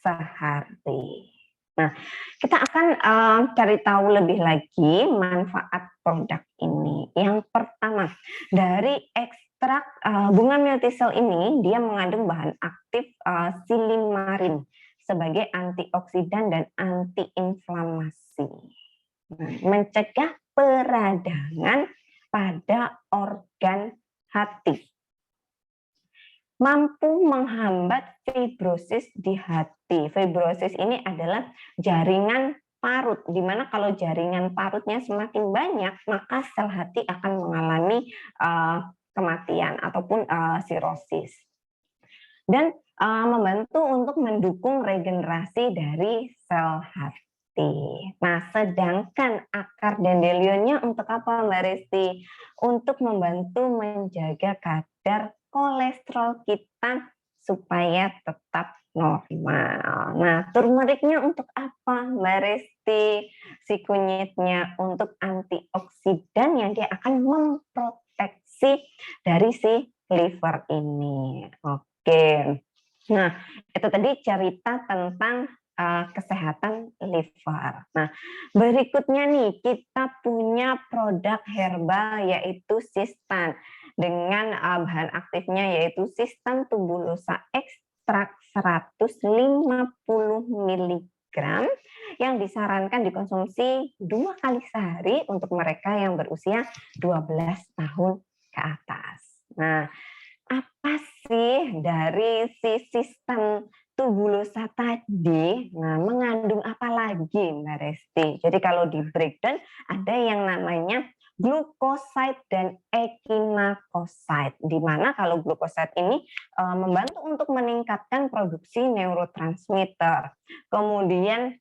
sehari. Nah, kita akan cari tahu lebih lagi manfaat produk ini. Yang pertama, dari ekstrak bunga miltisol ini, dia mengandung bahan aktif silimarin sebagai antioksidan dan antiinflamasi. Nah, mencegah peradangan pada organ hati. Mampu menghambat fibrosis di hati. Fibrosis ini adalah jaringan parut, di mana kalau jaringan parutnya semakin banyak, maka sel hati akan mengalami kematian ataupun sirosis. Dan membantu untuk mendukung regenerasi dari sel hati. Nah, sedangkan akar dandelionnya untuk apa, Mbak Resti? Untuk membantu menjaga kadar kolesterol kita supaya tetap normal. Nah, turmericnya untuk apa, Mbak Resti? Si kunyitnya untuk antioksidan yang dia akan memproteksi dari si liver ini. Oke. Nah, itu tadi cerita tentang kesehatan liver. Nah, berikutnya nih kita punya produk herbal yaitu Sistan dengan bahan aktifnya yaitu Sistan tubulosa ekstrak 150 mg yang disarankan dikonsumsi 2 kali sehari untuk mereka yang berusia 12 tahun ke atas. Nah, apa sih dari si sistem tubulosa tadi, nah mengandung apa lagi Mbak Resti? Jadi kalau di breakdown ada yang namanya glukoside dan ekinakoside, di mana kalau glukoside ini membantu untuk meningkatkan produksi neurotransmitter, kemudian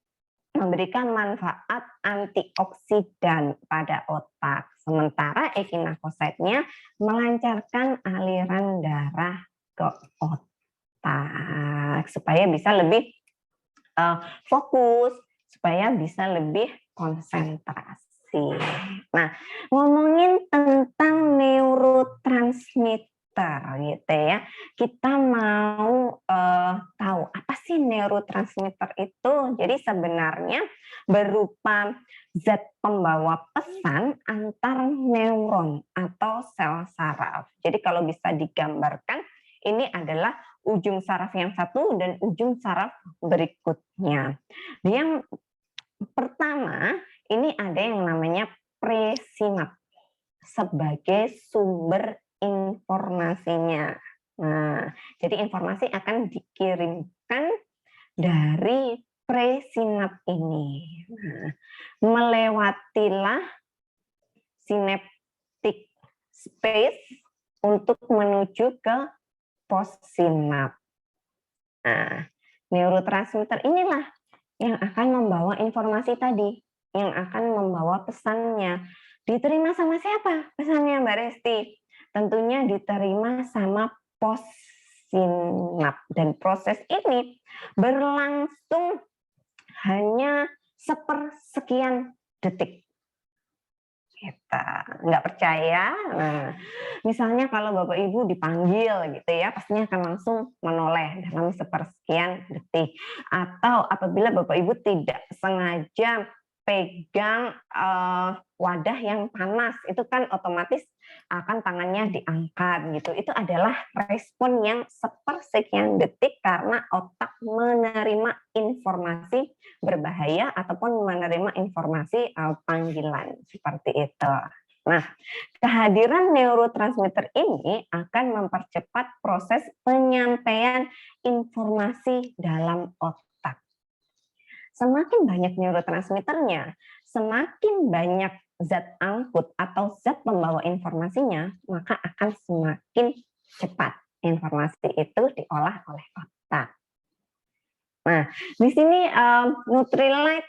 memberikan manfaat antioksidan pada otak. Sementara ekinakoside-nya melancarkan aliran darah ke otak supaya bisa lebih fokus, supaya bisa lebih konsentrasi. Nah, ngomongin tentang neurotransmitter gitu ya, kita mau tahu apa sih neurotransmitter itu. Jadi sebenarnya berupa zat pembawa pesan antar neuron atau sel saraf. Jadi kalau bisa digambarkan, ini adalah ujung saraf yang satu dan ujung saraf berikutnya. Yang pertama, ini ada yang namanya presinap sebagai sumber informasinya. Nah, jadi informasi akan dikirimkan dari presinap ini. Nah, melewatilah synaptic space untuk menuju ke postsinap. Nah, neurotransmitter inilah yang akan membawa informasi tadi, yang akan membawa pesannya. Diterima sama siapa pesannya Mbak Resti? Tentunya diterima sama postsinap. Dan proses ini berlangsung hanya sepersekian detik. Kita nggak percaya, nah, misalnya kalau Bapak Ibu dipanggil gitu ya, pastinya akan langsung menoleh dalam sepersekian detik. Atau apabila Bapak Ibu tidak sengaja pegang wadah yang panas, itu kan otomatis akan tangannya diangkat gitu. Itu adalah respon yang sepersekian detik karena otak menerima informasi berbahaya ataupun menerima informasi panggilan seperti itu. Nah, kehadiran neurotransmitter ini akan mempercepat proses penyampaian informasi dalam otak. Semakin banyak neurotransmitternya, semakin banyak zat angkut atau zat pembawa informasinya, maka akan semakin cepat informasi itu diolah oleh otak. Nah, di sini Nutrilite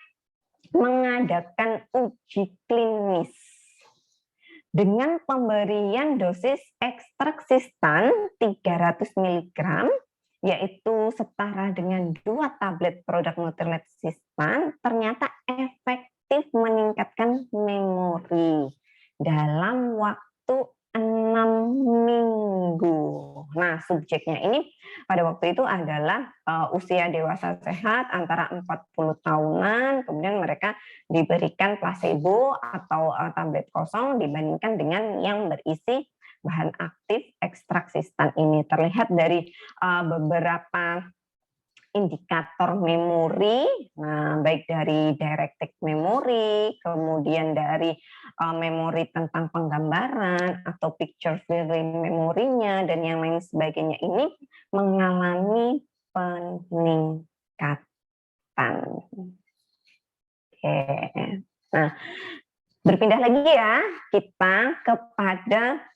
mengadakan uji klinis dengan pemberian dosis ekstrak sistan 300 mg, yaitu setara dengan 2 tablet produk Nutrilite sistan, ternyata efektif meningkatkan memori dalam waktu 6 minggu. Nah, subjeknya ini pada waktu itu adalah usia dewasa sehat antara 40 tahunan, kemudian mereka diberikan placebo atau tablet kosong dibandingkan dengan yang berisi bahan aktif ekstrak sistan ini. Terlihat dari beberapa indikator memori, nah, baik dari directed memory, kemudian dari memori tentang penggambaran atau picture feeling memorinya dan yang lain sebagainya ini mengalami peningkatan. Oke. Nah, berpindah lagi ya kita kepada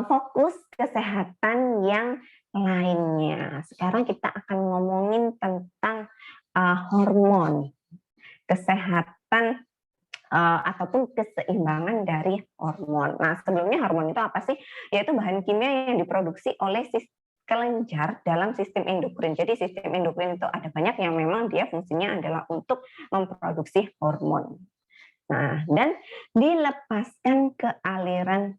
fokus kesehatan yang lainnya. Sekarang kita akan ngomongin tentang hormon, kesehatan ataupun keseimbangan dari hormon. Nah, sebelumnya hormon itu apa sih? Yaitu bahan kimia yang diproduksi oleh kelenjar dalam sistem endokrin. Jadi sistem endokrin itu ada banyak yang memang dia fungsinya adalah untuk memproduksi hormon. Nah, dan dilepaskan ke aliran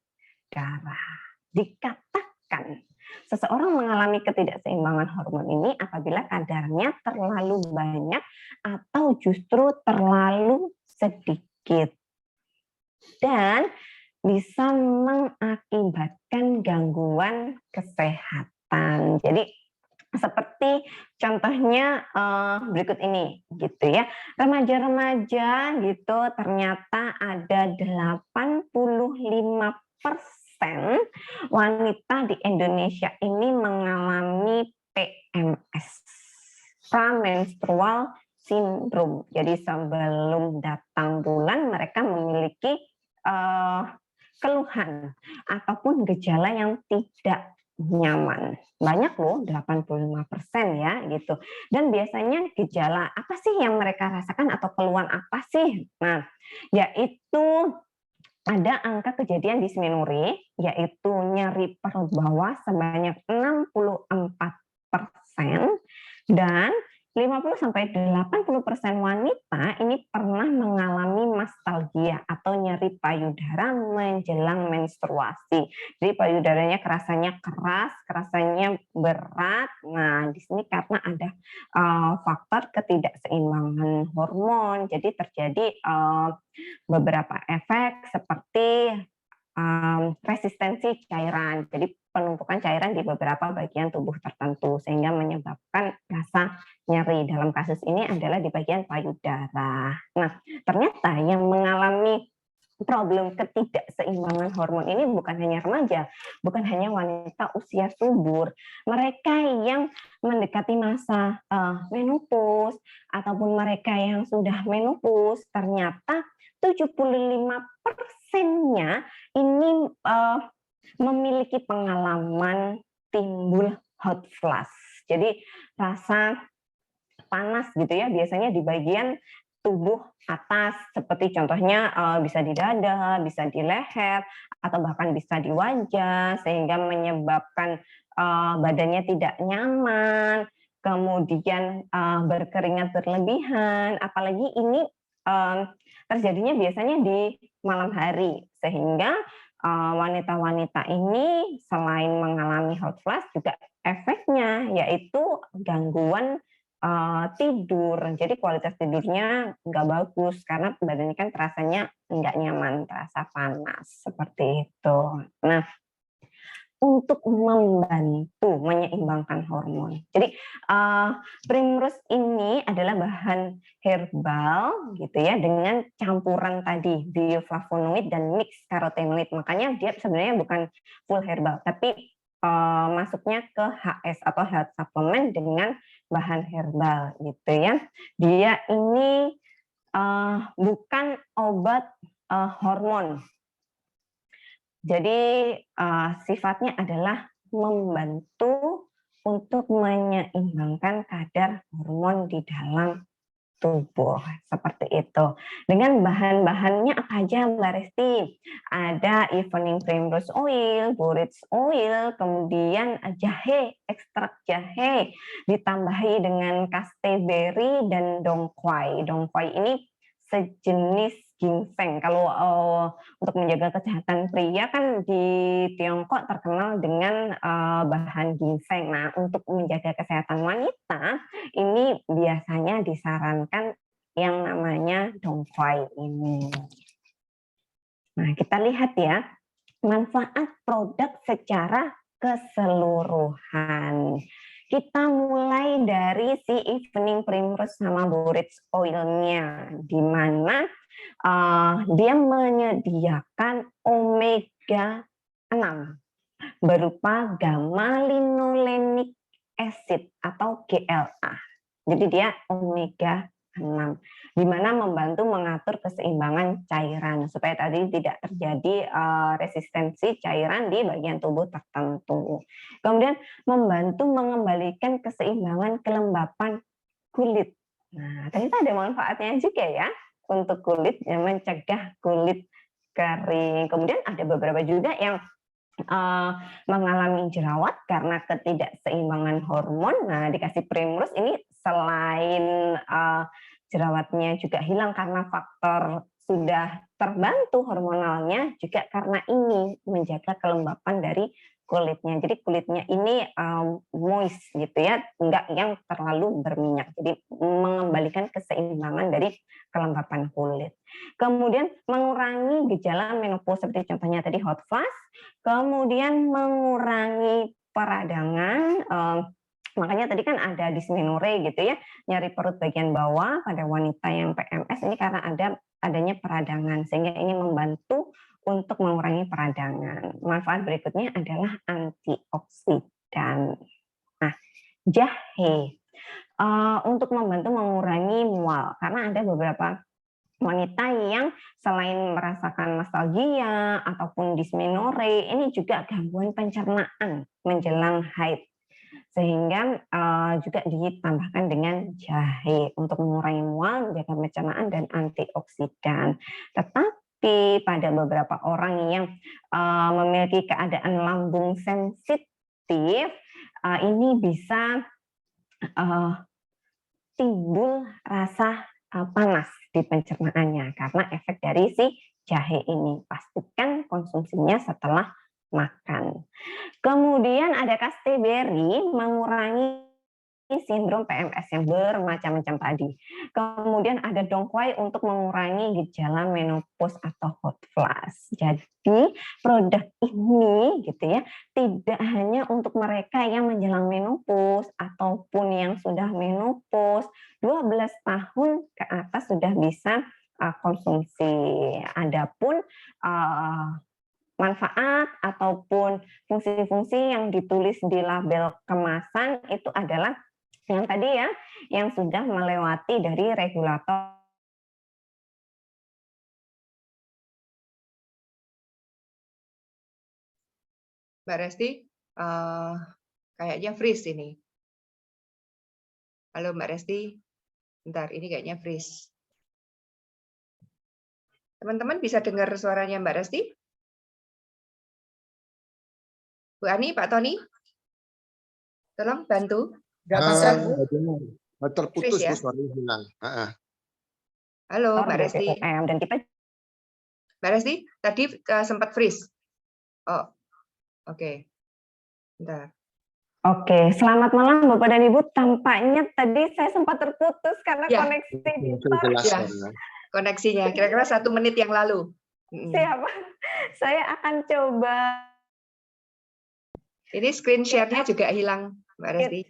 darah. Dikatakan seseorang mengalami ketidakseimbangan hormon ini apabila kadarnya terlalu banyak atau justru terlalu sedikit dan bisa mengakibatkan gangguan kesehatan. Jadi seperti contohnya berikut ini gitu ya. Remaja-remaja gitu ternyata ada 85% wanita di Indonesia ini mengalami PMS, premenstrual syndrome. Jadi sebelum datang bulan mereka memiliki keluhan ataupun gejala yang tidak nyaman. Banyak loh, 85% ya gitu. Dan biasanya gejala apa sih yang mereka rasakan atau keluhan apa sih? Nah, yaitu ada angka kejadian dysmenorrhea, yaitu nyeri perut bawah sebanyak 64%, dan 50-80% wanita ini pernah mengalami mastalgia atau nyeri payudara menjelang menstruasi. Jadi payudaranya kerasanya keras, kerasanya berat. Nah, di sini karena ada faktor ketidakseimbangan hormon, jadi terjadi beberapa efek seperti resistensi cairan, jadi penumpukan cairan di beberapa bagian tubuh tertentu sehingga menyebabkan rasa nyeri. Dalam kasus ini adalah di bagian payudara. Nah, ternyata yang mengalami problem ketidakseimbangan hormon ini bukan hanya remaja, bukan hanya wanita usia subur, mereka yang mendekati masa menopause ataupun mereka yang sudah menopause, ternyata 75%-nya ini memiliki pengalaman timbul hot flash. Jadi rasa panas gitu ya, biasanya di bagian tubuh atas, seperti contohnya bisa di dada, bisa di leher, atau bahkan bisa di wajah, sehingga menyebabkan badannya tidak nyaman, kemudian berkeringat berlebihan, apalagi ini terjadinya biasanya di malam hari, sehingga wanita-wanita ini selain mengalami hot flash juga efeknya yaitu gangguan tidur. Jadi kualitas tidurnya nggak bagus karena badannya kan terasanya nggak nyaman, terasa panas seperti itu. Nah, untuk membantu menyeimbangkan hormon. Jadi primrose ini adalah bahan herbal gitu ya, dengan campuran tadi bioflavonoid dan mix karotenoid. Makanya dia sebenarnya bukan full herbal, tapi masuknya ke HS atau health supplement dengan bahan herbal gitu ya. Dia ini bukan obat hormon. Jadi sifatnya adalah membantu untuk menyeimbangkan kadar hormon di dalam tubuh, seperti itu. Dengan bahan-bahannya apa aja Mbak Resti? Ada evening primrose oil, borage oil, kemudian jahe, ekstrak jahe, ditambahi dengan casteberry dan dongquai. Dongquai ini sejenis ginseng. Kalau untuk menjaga kesehatan pria kan di Tiongkok terkenal dengan bahan ginseng. Nah, untuk menjaga kesehatan wanita ini biasanya disarankan yang namanya dongquai ini. Nah, kita lihat ya manfaat produk secara keseluruhan. Kita mulai dari si evening primrose sama borage oil-nya, di mana dia menyediakan omega 6 berupa gamma linolenic acid atau GLA. Jadi dia omega 6, di mana membantu mengatur keseimbangan cairan supaya tadi tidak terjadi resistensi cairan di bagian tubuh tertentu. Kemudian membantu mengembalikan keseimbangan kelembapan kulit. Nah, ternyata ada manfaatnya juga ya untuk kulit, yang mencegah kulit kering. Kemudian ada beberapa juga yang mengalami jerawat karena ketidakseimbangan hormon. Nah, dikasih primrose ini selain jerawatnya juga hilang karena faktor sudah terbantu hormonalnya, juga karena ini menjaga kelembapan dari kulitnya. Jadi kulitnya ini moist gitu ya, enggak yang terlalu berminyak. Jadi mengembalikan keseimbangan dari kelembapan kulit. Kemudian mengurangi gejala menopause seperti contohnya tadi hot flash, kemudian mengurangi peradangan. Makanya tadi kan ada dysmenorrhea gitu ya, nyeri perut bagian bawah pada wanita yang PMS ini karena adanya peradangan, sehingga ini membantu untuk mengurangi peradangan. Manfaat berikutnya adalah antioksidan. Nah, jahe untuk membantu mengurangi mual, karena ada beberapa wanita yang selain merasakan nostalgia ataupun dysmenorrhea, ini juga gangguan pencernaan menjelang haid. Sehingga juga ditambahkan dengan jahe untuk mengurangi mual, menjaga pencernaan dan antioksidan. Tetapi pada beberapa orang yang memiliki keadaan lambung sensitif, ini bisa timbul rasa panas di pencernaannya karena efek dari si jahe ini. Pastikan konsumsinya setelah makan. Kemudian ada casteberry mengurangi sindrom PMS yang bermacam-macam tadi. Kemudian ada dongquai untuk mengurangi gejala menopause atau hot flash. Jadi produk ini gitu ya, tidak hanya untuk mereka yang menjelang menopause ataupun yang sudah menopause 12 tahun ke atas sudah bisa konsumsi. Adapun manfaat ataupun fungsi-fungsi yang ditulis di label kemasan itu adalah yang tadi ya, yang sudah melewati dari regulator. Mbak Resti, kayaknya freeze ini. Halo Mbak Resti, bentar, ini kayaknya freeze. Teman-teman bisa dengar suaranya Mbak Resti? Bu Ani, Pak Tony? Tolong bantu. Nggak bisa, Bu. Terputus, Freeze ya? Bu, suaranya hilang. Halo Mbak Resti. BPOM dan kita Mbak Resti, tadi sempat freeze. Oh, oke. Bentar. Oke, selamat malam Bapak dan Ibu. Tampaknya tadi saya sempat terputus karena Ya. koneksi Jelas, Ya. Koneksinya, kira-kira 1 menit yang lalu. Siapa? Saya akan coba Ini screen share-nya juga hilang, Mbak Resti.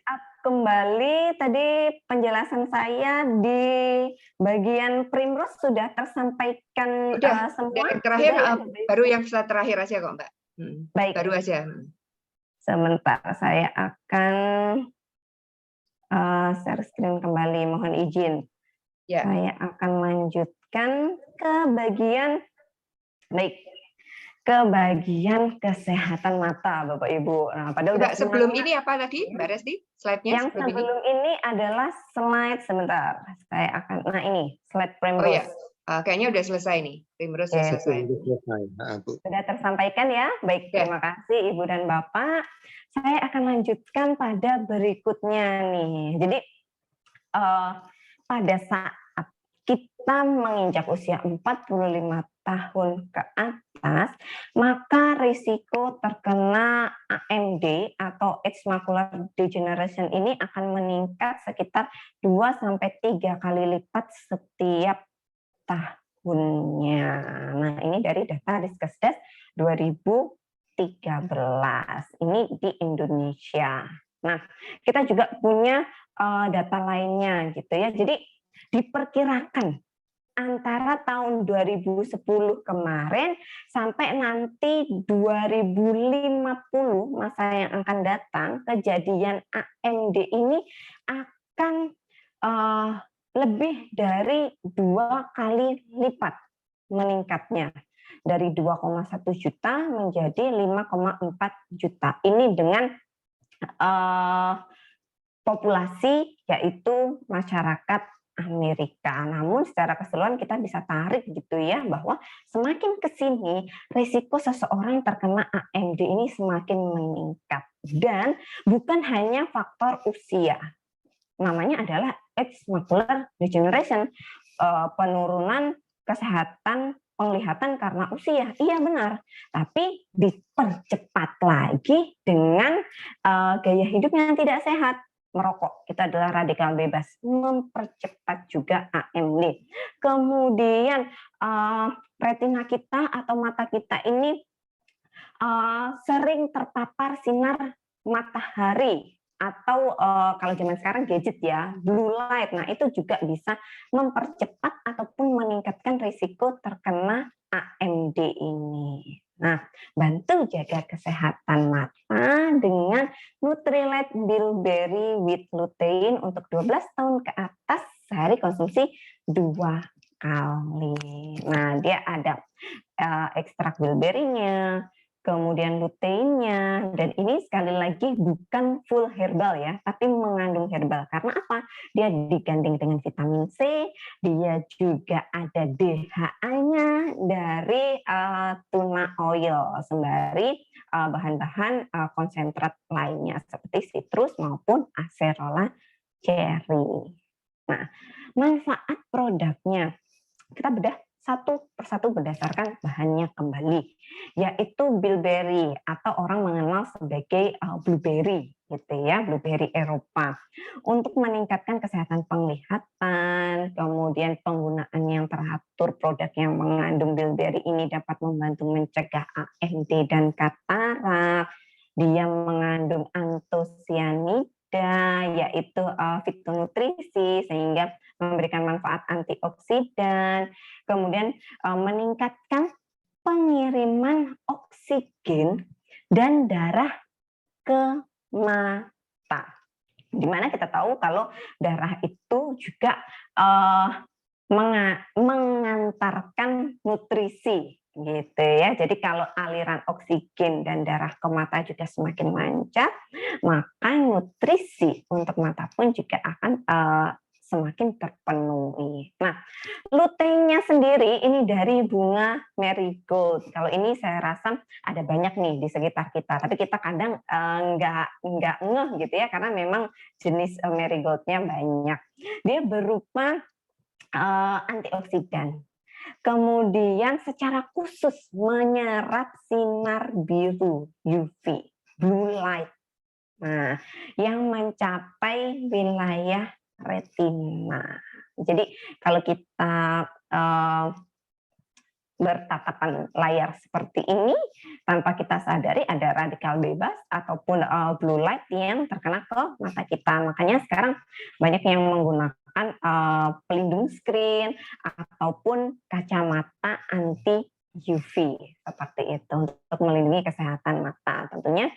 kembali. Tadi penjelasan saya di bagian Primrose sudah tersampaikan semua. Yang terakhir, ya? baru yang slide terakhir aja kok, Mbak. Baik. Baru aja. Sebentar, saya akan share screen kembali. Mohon izin. Ya. Saya akan lanjutkan ke bagian ke bagian kesehatan mata, Bapak Ibu. Nah, pada sebelum ini apa tadi, Mbak Resti? Slide-nya yang sebelum ini adalah slide sebentar. Saya akan, nah ini slide Primrose. Oh ya, kayaknya udah selesai nih. Primrose sudah selesai. Sudah tersampaikan ya. Baik, terima kasih Ibu dan Bapak. Saya akan lanjutkan pada berikutnya nih. Jadi pada saat kita menginjak usia 45 tahun ke atas, maka risiko terkena AMD atau age macular degeneration ini akan meningkat sekitar 2-3 kali lipat setiap tahunnya. Nah, ini dari data Riskesdas 2013. Ini di Indonesia. Nah, kita juga punya data lainnya gitu ya. Jadi diperkirakan antara tahun 2010 kemarin sampai nanti 2050 masa yang akan datang, kejadian AMD ini akan lebih dari 2 kali lipat meningkatnya, dari 2,1 juta menjadi 5,4 juta. Ini dengan populasi yaitu masyarakat Amerika. Namun secara keseluruhan kita bisa tarik gitu ya, bahwa semakin ke sini risiko seseorang terkena AMD ini semakin meningkat. Dan bukan hanya faktor usia. Namanya adalah age macular degeneration, penurunan kesehatan penglihatan karena usia. Iya benar, tapi dipercepat lagi dengan gaya hidup yang tidak sehat. Merokok, kita adalah radikal bebas, mempercepat juga AMD. Kemudian retina kita atau mata kita ini sering terpapar sinar matahari atau kalau zaman sekarang gadget ya, blue light. Nah, itu juga bisa mempercepat ataupun meningkatkan risiko terkena AMD ini. Nah, bantu jaga kesehatan mata dengan Nutrilite Bilberry with Lutein untuk 12 tahun ke atas, sehari konsumsi 2 kali. Nah, dia ada ekstrak bilberry-nya, kemudian luteinnya, dan ini sekali lagi bukan full herbal ya, tapi mengandung herbal. Karena apa? Dia digandeng dengan vitamin C, dia juga ada DHA-nya dari tuna oil, sembari bahan-bahan konsentrat lainnya seperti citrus maupun acerola cherry. Nah, manfaat produknya kita bedah satu persatu berdasarkan bahannya kembali, yaitu bilberry atau orang mengenal sebagai blueberry gitu ya, blueberry Eropa. Untuk meningkatkan kesehatan penglihatan, kemudian penggunaan yang teratur, produk yang mengandung bilberry ini dapat membantu mencegah AMD dan katarak. Dia mengandung antosianida, yaitu fitonutrisi, sehingga memberikan manfaat antioksidan, kemudian meningkatkan pengiriman oksigen dan darah ke mata. Dimana kita tahu kalau darah itu juga mengantarkan nutrisi gitu ya. Jadi kalau aliran oksigen dan darah ke mata juga semakin lancar, maka nutrisi untuk mata pun juga akan semakin terpenuhi. Nah, luteinnya sendiri ini dari bunga marigold. Kalau ini saya rasa ada banyak nih di sekitar kita, tapi kita kadang nggak ngeh gitu ya, karena memang jenis marigoldnya banyak. Dia berupa antioksidan. Kemudian secara khusus menyerap sinar biru UV, blue light. Nah, yang mencapai wilayah retina. Jadi kalau kita bertatapan layar seperti ini, tanpa kita sadari ada radikal bebas ataupun blue light yang terkena ke mata kita. Makanya sekarang banyak yang menggunakan pelindung screen ataupun kacamata anti UV seperti itu untuk melindungi kesehatan mata. Tentunya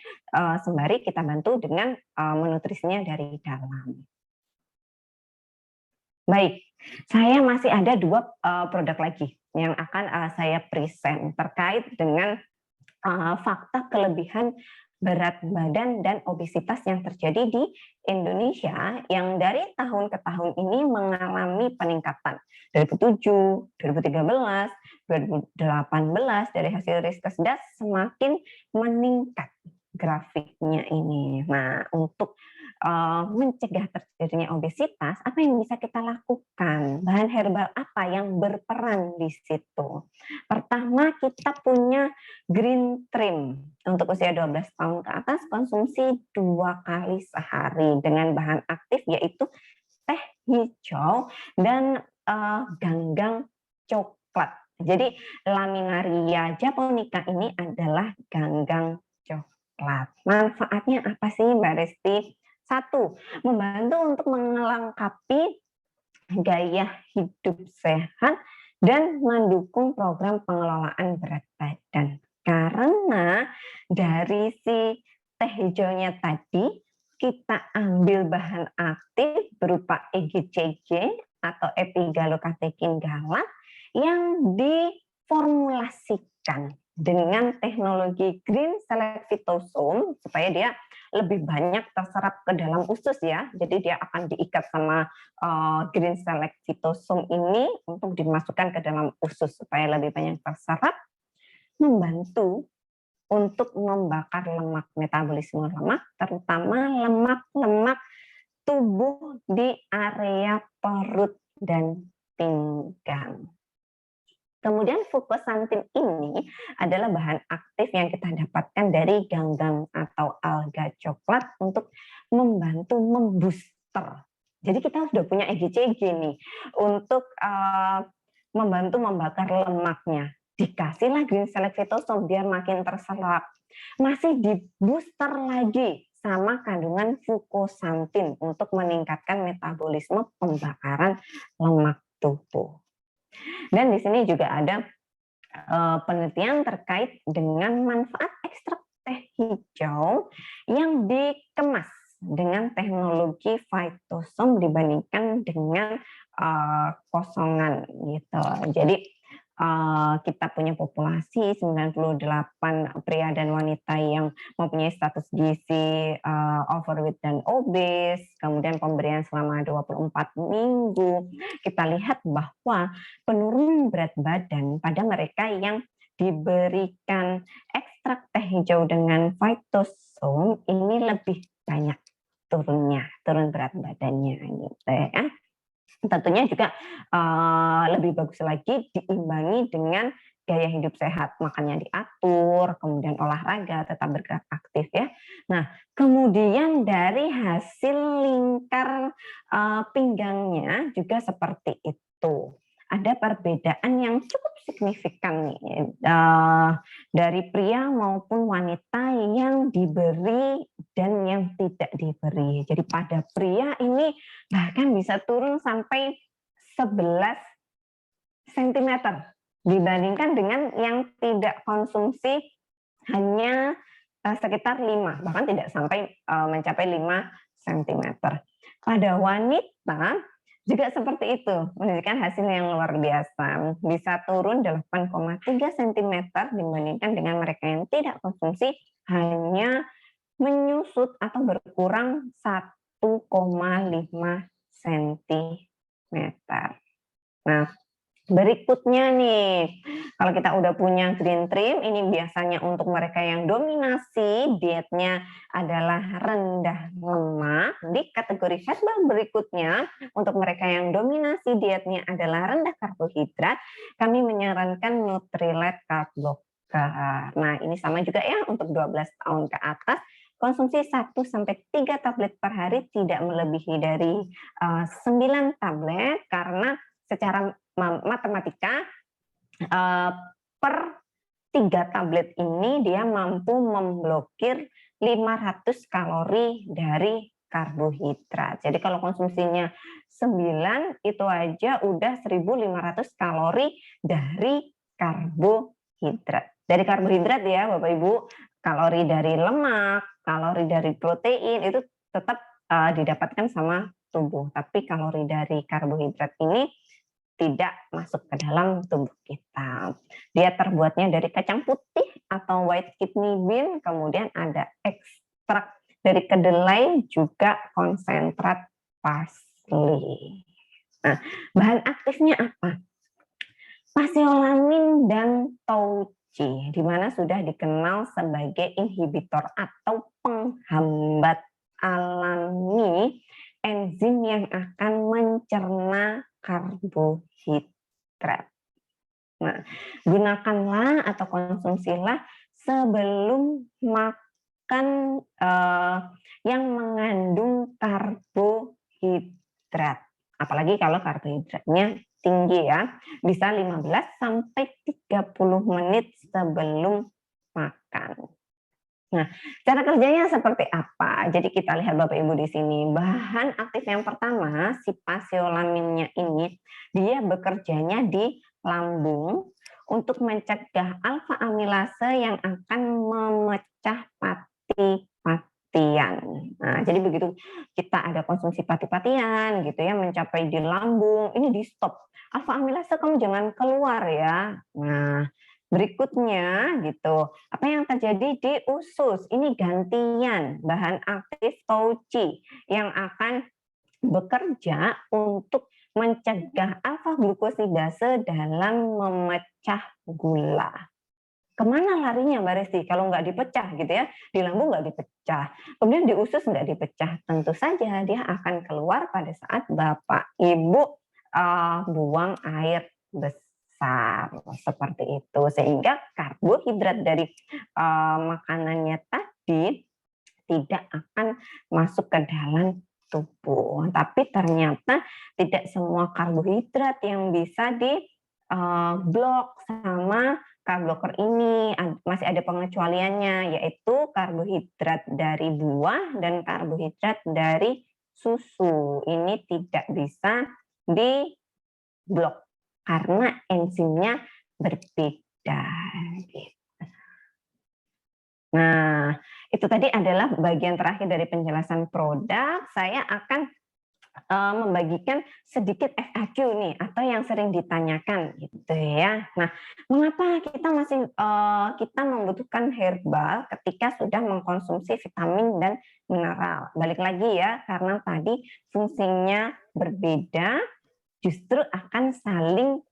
sembari kita bantu dengan menutrisinya dari dalam. Baik, saya masih ada 2 produk lagi yang akan saya present terkait dengan fakta kelebihan berat badan dan obesitas yang terjadi di Indonesia yang dari tahun ke tahun ini mengalami peningkatan. 2007, 2013, 2018 dari hasil Riskesdas semakin meningkat grafiknya ini. Nah, untuk mencegah terjadinya obesitas, apa yang bisa kita lakukan? Bahan herbal apa yang berperan di situ? Pertama, kita punya green trim. Untuk usia 12 tahun ke atas, konsumsi 2 kali sehari dengan bahan aktif yaitu teh hijau dan ganggang coklat. Jadi Laminaria japonica ini adalah ganggang coklat. Manfaatnya apa sih Mbak Resti? 1, membantu untuk melengkapi gaya hidup sehat dan mendukung program pengelolaan berat badan. Karena dari si teh hijaunya tadi, kita ambil bahan aktif berupa EGCG atau epigalokatekin galat yang diformulasikan dengan teknologi green selectivitosome supaya dia lebih banyak terserap ke dalam usus ya. Jadi dia akan diikat sama green selectivitosome ini untuk dimasukkan ke dalam usus supaya lebih banyak terserap, membantu untuk membakar lemak, metabolisme lemak, terutama lemak-lemak tubuh di area perut dan pinggang. Kemudian fucosantin ini adalah bahan aktif yang kita dapatkan dari ganggang atau alga coklat untuk membantu membooster. Jadi kita sudah punya EGCG nih untuk membantu membakar lemaknya. Dikasihlah green selectivitosome biar makin terserap. Masih di booster lagi sama kandungan fucosantin untuk meningkatkan metabolisme pembakaran lemak tubuh. Dan di sini juga ada penelitian terkait dengan manfaat ekstrak teh hijau yang dikemas dengan teknologi phytosome dibandingkan dengan kosongan gitu. Jadi kita punya populasi 98 pria dan wanita yang mempunyai status gizi overweight dan obes, kemudian pemberian selama 24 minggu. Kita lihat bahwa penurunan berat badan pada mereka yang diberikan ekstrak teh hijau dengan phytosome ini lebih banyak turun berat badannya gitu ya. Tentunya juga lebih bagus lagi diimbangi dengan gaya hidup sehat, makannya diatur, kemudian olahraga, tetap bergerak aktif ya. Nah, kemudian dari hasil lingkar pinggangnya juga seperti itu. Ada perbedaan yang cukup signifikan nih dari pria maupun wanita yang diberi dan yang tidak diberi. Jadi pada pria ini bahkan bisa turun sampai 11 cm dibandingkan dengan yang tidak konsumsi hanya sekitar 5, bahkan tidak sampai mencapai 5 cm. Pada wanita juga seperti itu, menunjukkan hasil yang luar biasa. Bisa turun 8,3 cm dibandingkan dengan mereka yang tidak konsumsi hanya menyusut atau berkurang 1,5 cm. Nah, berikutnya nih, kalau kita udah punya green trim, ini biasanya untuk mereka yang dominasi dietnya adalah rendah lemak. Di kategori herbal berikutnya, untuk mereka yang dominasi dietnya adalah rendah karbohidrat, kami menyarankan Nutrilite Carb Blocker. Nah, ini sama juga ya untuk 12 tahun ke atas. Konsumsi 1-3 tablet per hari, tidak melebihi dari 9 tablet, karena secara matematika per 3 tablet ini dia mampu memblokir 500 kalori dari karbohidrat. Jadi kalau konsumsinya 9 itu aja udah 1.500 kalori dari karbohidrat. Dari karbohidrat ya Bapak Ibu, kalori dari lemak, kalori dari protein itu tetap didapatkan sama tubuh. Tapi kalori dari karbohidrat ini tidak masuk ke dalam tubuh kita. Dia terbuatnya dari kacang putih atau white kidney bean, kemudian ada ekstrak dari kedelai, juga konsentrat parsley. Nah, bahan aktifnya apa? Pasiolamin dan tauci, di mana sudah dikenal sebagai inhibitor atau penghambat alami enzim yang akan mencerna karbohidrat. Nah, gunakanlah atau konsumsilah sebelum makan yang mengandung karbohidrat. Apalagi kalau karbohidratnya tinggi ya, bisa 15-30 menit sebelum makan. Nah, cara kerjanya seperti apa? Jadi kita lihat Bapak Ibu di sini. Bahan aktif yang pertama, si pasiolaminnya ini, dia bekerjanya di lambung untuk mencegah alfa amilase yang akan memecah pati-patian. Nah, jadi begitu kita ada konsumsi pati-patian gitu ya, mencapai di lambung, ini di stop. Alfa amilase kamu jangan keluar ya. Nah, berikutnya gitu, apa yang terjadi di usus? Ini gantian bahan aktif tauci yang akan bekerja untuk mencegah alfa glukosidase dalam memecah gula. Kemana larinya Mbak Resti? Kalau nggak dipecah gitu ya, di lambung nggak dipecah, kemudian di usus nggak dipecah, tentu saja dia akan keluar pada saat Bapak Ibu buang air besar seperti itu, sehingga karbohidrat dari makanannya tadi tidak akan masuk ke dalam tubuh. Tapi ternyata tidak semua karbohidrat yang bisa diblok sama carb blocker ini, masih ada pengecualiannya, yaitu karbohidrat dari buah dan karbohidrat dari susu. Ini tidak bisa diblok karena enzimnya berbeda. berbeda. Gitu. Nah, itu tadi adalah bagian terakhir dari penjelasan produk. Saya akan membagikan sedikit FAQ nih atau yang sering ditanyakan gitu ya. Nah, mengapa kita membutuhkan herbal ketika sudah mengkonsumsi vitamin dan mineral? Balik lagi ya, karena tadi fungsinya berbeda, justru akan saling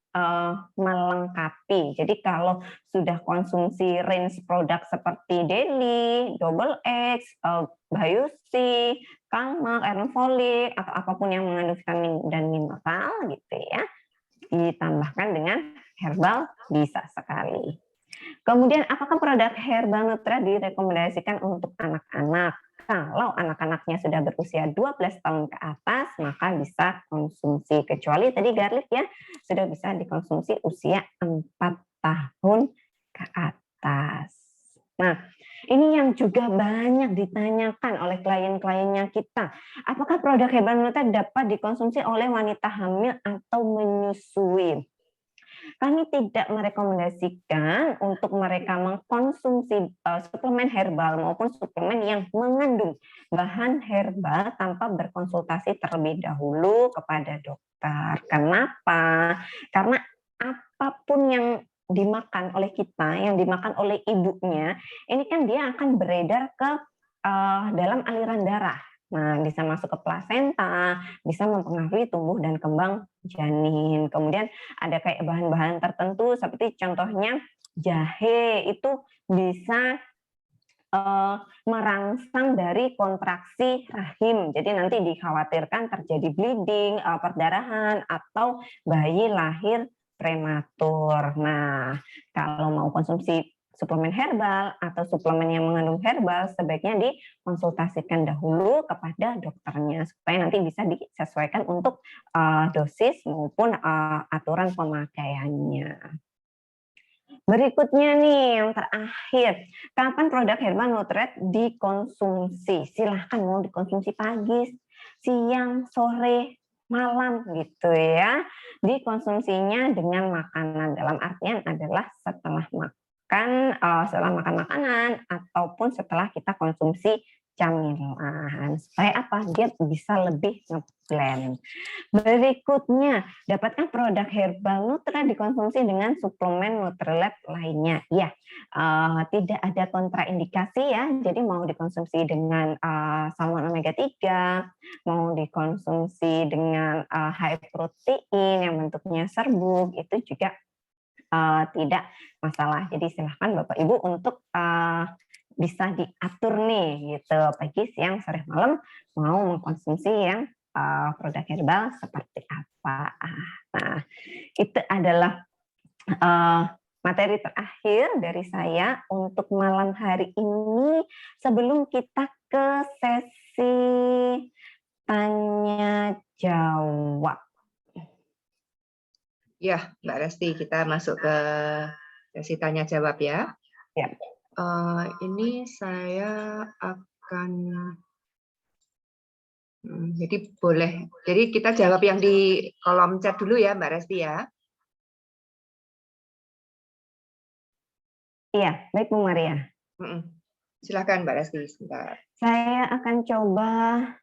melengkapi. Jadi kalau sudah konsumsi range produk seperti Daily, Double X, Biosi, Kalmak, iron folik, atau apapun yang mengandung vitamin dan mineral gitu ya, ditambahkan dengan herbal bisa sekali. Kemudian apakah produk herbal Nutra direkomendasikan untuk anak-anak? Kalau anak-anaknya sudah berusia 12 tahun ke atas, maka bisa konsumsi. Kecuali tadi garlic ya, sudah bisa dikonsumsi usia 4 tahun ke atas. Nah, ini yang juga banyak ditanyakan oleh klien-kliennya kita. Apakah produk herbal Nutra dapat dikonsumsi oleh wanita hamil atau menyusui? Kami tidak merekomendasikan untuk mereka mengkonsumsi suplemen herbal maupun suplemen yang mengandung bahan herbal tanpa berkonsultasi terlebih dahulu kepada dokter. Kenapa? Karena apapun yang dimakan oleh kita, yang dimakan oleh ibunya, ini kan dia akan beredar ke dalam aliran darah. Nah, bisa masuk ke plasenta, bisa mempengaruhi tumbuh dan kembang janin. Kemudian ada kayak bahan-bahan tertentu seperti contohnya jahe itu bisa merangsang dari kontraksi rahim. Jadi nanti dikhawatirkan terjadi bleeding, perdarahan atau bayi lahir prematur. Nah, kalau mau konsumsi suplemen herbal atau suplemen yang mengandung herbal sebaiknya dikonsultasikan dahulu kepada dokternya supaya nanti bisa disesuaikan untuk dosis maupun aturan pemakaiannya. Berikutnya nih yang terakhir, kapan produk herbal Nutret dikonsumsi? Silahkan mau dikonsumsi pagi, siang, sore, malam gitu ya. Dikonsumsinya dengan makanan, dalam artian adalah setelah makan makanan ataupun setelah kita konsumsi camilan. Supaya apa? Dia bisa lebih ngeblend. Berikutnya, dapatkan produk herbal Nutra dikonsumsi dengan suplemen Nutrilab lainnya. Ya, tidak ada kontraindikasi ya. Jadi mau dikonsumsi dengan salmon omega 3, mau dikonsumsi dengan high protein yang bentuknya serbuk, itu juga tidak masalah. Jadi silahkan Bapak Ibu untuk bisa diatur nih gitu pagi, siang, sore, malam mau mengkonsumsi yang produk herbal seperti apa. Nah, itu adalah materi terakhir dari saya untuk malam hari ini. Sebelum kita ke sesi tanya jawab. Ya, Mbak Resti, kita masuk ke sesi tanya jawab ya. Ya. Ini saya akan jadi boleh. Jadi kita jawab yang di kolom chat dulu ya, Mbak Resti ya. Iya, baik Bu Maria. Silakan Mbak Resti. Sebentar. Saya akan coba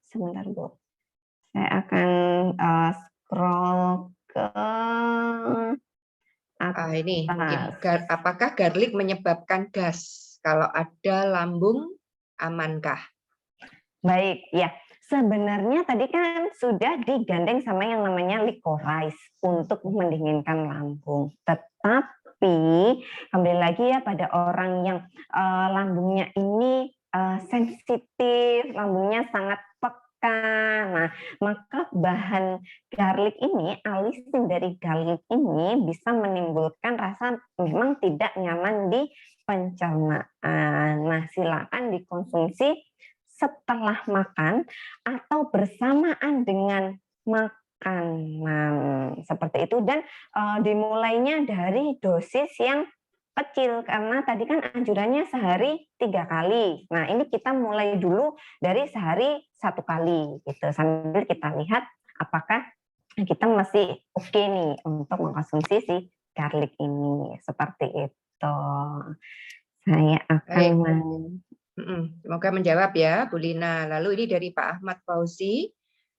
sebentar Bu. Saya akan scroll ke ini mungkin apakah garlic menyebabkan gas? Kalau ada lambung, amankah? Baik, ya. Sebenarnya tadi kan sudah digandeng sama yang namanya licorice untuk mendinginkan lambung. Tetapi kembali lagi ya pada orang yang lambungnya ini sensitif, lambungnya sangat peka. Nah, maka bahan garlic ini, alisin dari garlic ini bisa menimbulkan rasa memang tidak nyaman di pencernaan. Nah, silakan dikonsumsi setelah makan atau bersamaan dengan makanan seperti itu, dan dimulainya dari dosis yang kecil karena tadi kan anjurannya sehari 3 kali. Nah, ini kita mulai dulu dari sehari 1 kali gitu sambil kita lihat apakah kita masih oke nih untuk mengkonsumsi si garlic ini. Seperti itu. Saya akan Baik. Semoga menjawab ya, Bu Lina. Lalu ini dari Pak Ahmad Fauzi.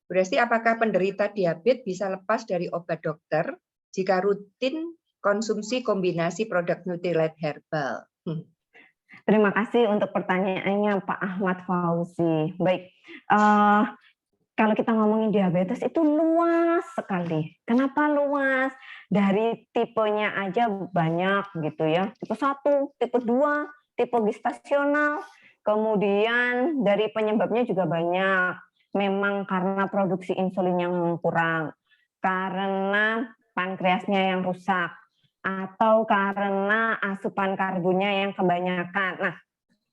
Berarti apakah penderita diabetes bisa lepas dari obat dokter jika rutin konsumsi kombinasi produk Nutrilite Herbal? Terima kasih untuk pertanyaannya Pak Ahmad Fauzi. Baik, kalau kita ngomongin diabetes itu luas sekali. Kenapa luas? Dari tipenya aja banyak gitu ya. Tipe 1, tipe 2, tipe gestasional. Kemudian dari penyebabnya juga banyak. Memang karena produksi insulin yang kurang, karena pankreasnya yang rusak, atau karena asupan karbonnya yang kebanyakan. Nah,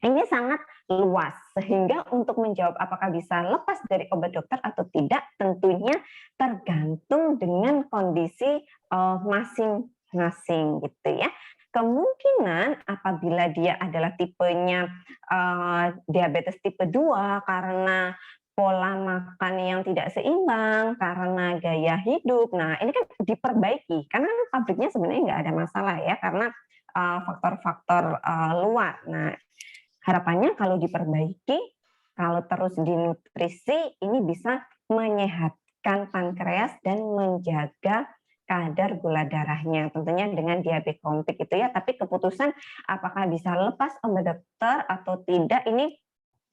ini sangat luas, sehingga untuk menjawab apakah bisa lepas dari obat dokter atau tidak, tentunya tergantung dengan kondisi masing-masing gitu ya. Kemungkinan apabila dia adalah tipenya diabetes tipe 2 karena pola makan yang tidak seimbang, karena gaya hidup, nah ini kan diperbaiki, karena pabriknya sebenarnya nggak ada masalah ya, karena faktor-faktor luar. Nah, harapannya kalau diperbaiki, kalau terus dinutrisi, ini bisa menyehatkan pankreas dan menjaga kadar gula darahnya, tentunya dengan diabetes komplik itu ya. Tapi keputusan apakah bisa lepas obat dokter atau tidak, ini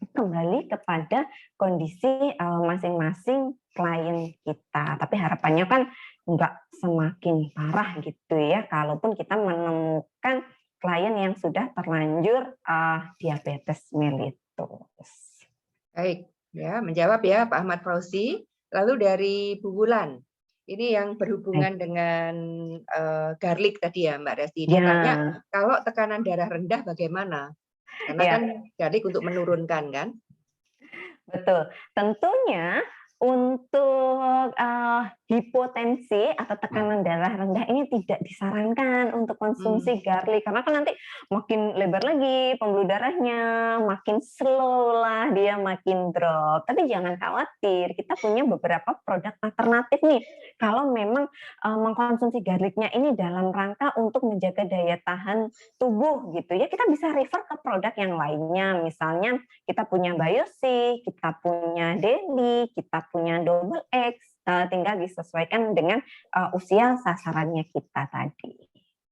kembali kepada kondisi masing-masing klien kita. Tapi harapannya kan nggak semakin parah gitu ya, kalaupun kita menemukan klien yang sudah terlanjur diabetes mellitus. Baik, ya menjawab ya Pak Ahmad Fauzi. Lalu dari Bu Wulan, ini yang berhubungan dengan garlic tadi ya Mbak Resti. Dia tanya kalau tekanan darah rendah bagaimana? Karena kan garlic untuk menurunkan kan? Betul. Tentunya untuk hipotensi atau tekanan darah rendah ini tidak disarankan untuk konsumsi garlic, karena kan nanti makin lebar lagi pembuluh darahnya, makin slow lah dia makin drop. Tapi jangan khawatir, kita punya beberapa produk alternatif nih. Kalau memang mengkonsumsi garlicnya ini dalam rangka untuk menjaga daya tahan tubuh gitu ya, kita bisa refer ke produk yang lainnya. Misalnya kita punya Biosi, kita punya Daily, kita punya Double X, tinggal disesuaikan dengan usia sasarannya kita tadi.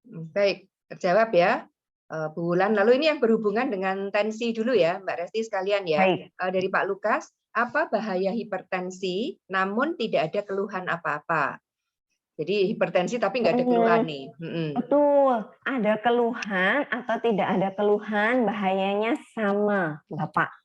Baik, terjawab ya Bu Wulan. Lalu ini yang berhubungan dengan tensi dulu ya Mbak Resti sekalian ya. Dari Pak Lukas, apa bahaya hipertensi namun tidak ada keluhan apa-apa? Jadi hipertensi tapi nggak ada keluhan nih. Betul, ada keluhan atau tidak ada keluhan, bahayanya sama Bapak.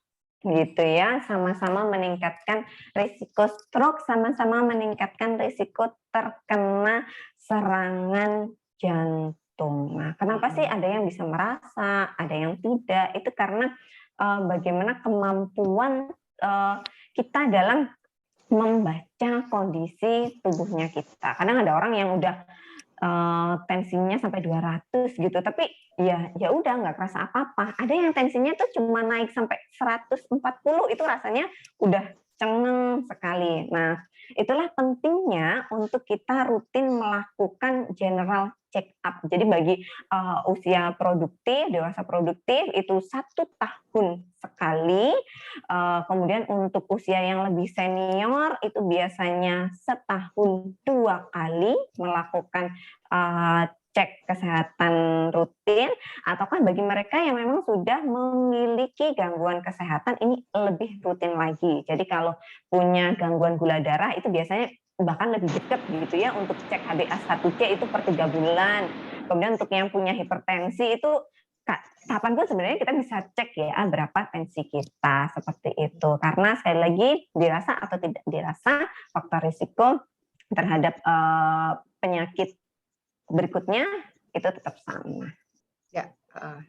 Gitu ya, sama-sama meningkatkan risiko stroke, sama-sama meningkatkan risiko terkena serangan jantung. Nah, kenapa sih ada yang bisa merasa, ada yang tidak? Itu karena bagaimana kemampuan kita dalam membaca kondisi tubuhnya kita. Kadang ada orang yang udah tensinya sampai 200 gitu, tapi ya udah nggak kerasa apa-apa. Ada yang tensinya tuh cuma naik sampai 140, itu rasanya udah cengeng sekali. Nah, itulah pentingnya untuk kita rutin melakukan general check up. Jadi bagi usia produktif, dewasa produktif itu 1 tahun sekali. Kemudian untuk usia yang lebih senior itu biasanya setahun 2 kali melakukan cek kesehatan rutin, ataukah bagi mereka yang memang sudah memiliki gangguan kesehatan ini lebih rutin lagi. Jadi kalau punya gangguan gula darah itu biasanya bahkan lebih dekat gitu ya, untuk cek HbA1c itu per 3 bulan. Kemudian untuk yang punya hipertensi itu kapanpun sebenarnya kita bisa cek ya berapa tensi kita, seperti itu. Karena sekali lagi dirasa atau tidak dirasa faktor risiko terhadap penyakit berikutnya itu tetap sama. Ya,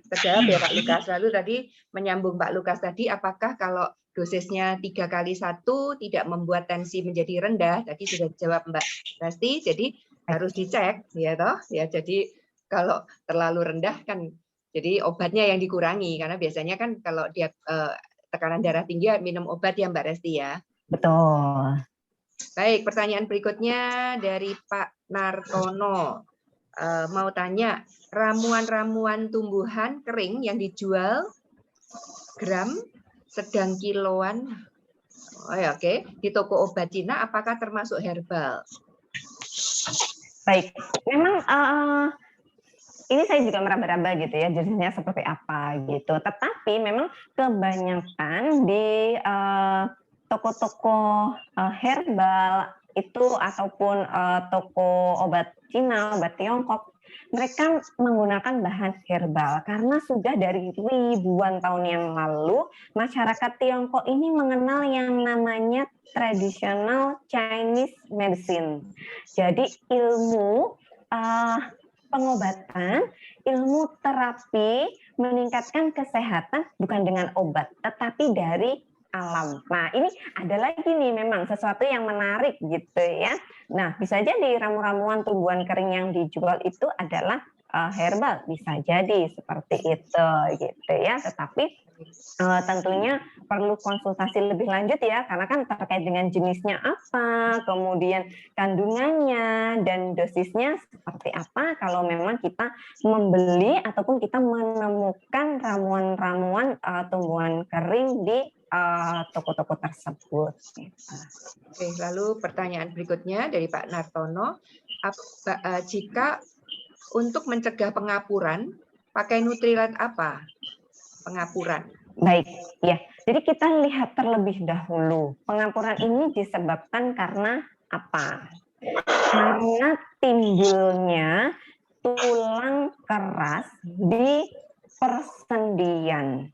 terjawab ya Pak Lukas. Lalu tadi menyambung Pak Lukas tadi, apakah kalau dosisnya 3x1 tidak membuat tensi menjadi rendah? Tadi sudah dijawab Mbak Resti, jadi harus dicek ya toh. Ya, jadi kalau terlalu rendah kan jadi obatnya yang dikurangi, karena biasanya kan kalau dia tekanan darah tinggi minum obat ya Mbak Resti ya. Betul. Baik, pertanyaan berikutnya dari Pak Nartono. mau tanya, ramuan-ramuan tumbuhan kering yang dijual gram, sedang kiloan, oh ya, oke, di toko obat Cina, apakah termasuk herbal? Baik, memang ini saya juga meraba-raba gitu ya, jenisnya seperti apa gitu. Tetapi memang kebanyakan di toko-toko herbal itu ataupun toko obat Cina, obat Tiongkok, mereka menggunakan bahan herbal karena sudah dari ribuan tahun yang lalu masyarakat Tiongkok ini mengenal yang namanya traditional Chinese medicine. Jadi ilmu pengobatan, ilmu terapi meningkatkan kesehatan bukan dengan obat, tetapi dari alam. Nah, ini ada lagi nih memang sesuatu yang menarik gitu ya. Nah, bisa jadi ramu-ramuan tumbuhan kering yang dijual itu adalah herbal, bisa jadi seperti itu gitu ya. Tetapi tentunya perlu konsultasi lebih lanjut ya, karena kan terkait dengan jenisnya apa, kemudian kandungannya dan dosisnya seperti apa kalau memang kita membeli ataupun kita menemukan ramuan-ramuan tumbuhan kering di toko-toko tersebut. Oke, lalu pertanyaan berikutnya dari Pak Nartono, jika untuk mencegah pengapuran, pakai Nutrilite apa? Pengapuran. Baik, ya. Jadi kita lihat terlebih dahulu, pengapuran ini disebabkan karena apa? Karena timbulnya tulang keras di persendian.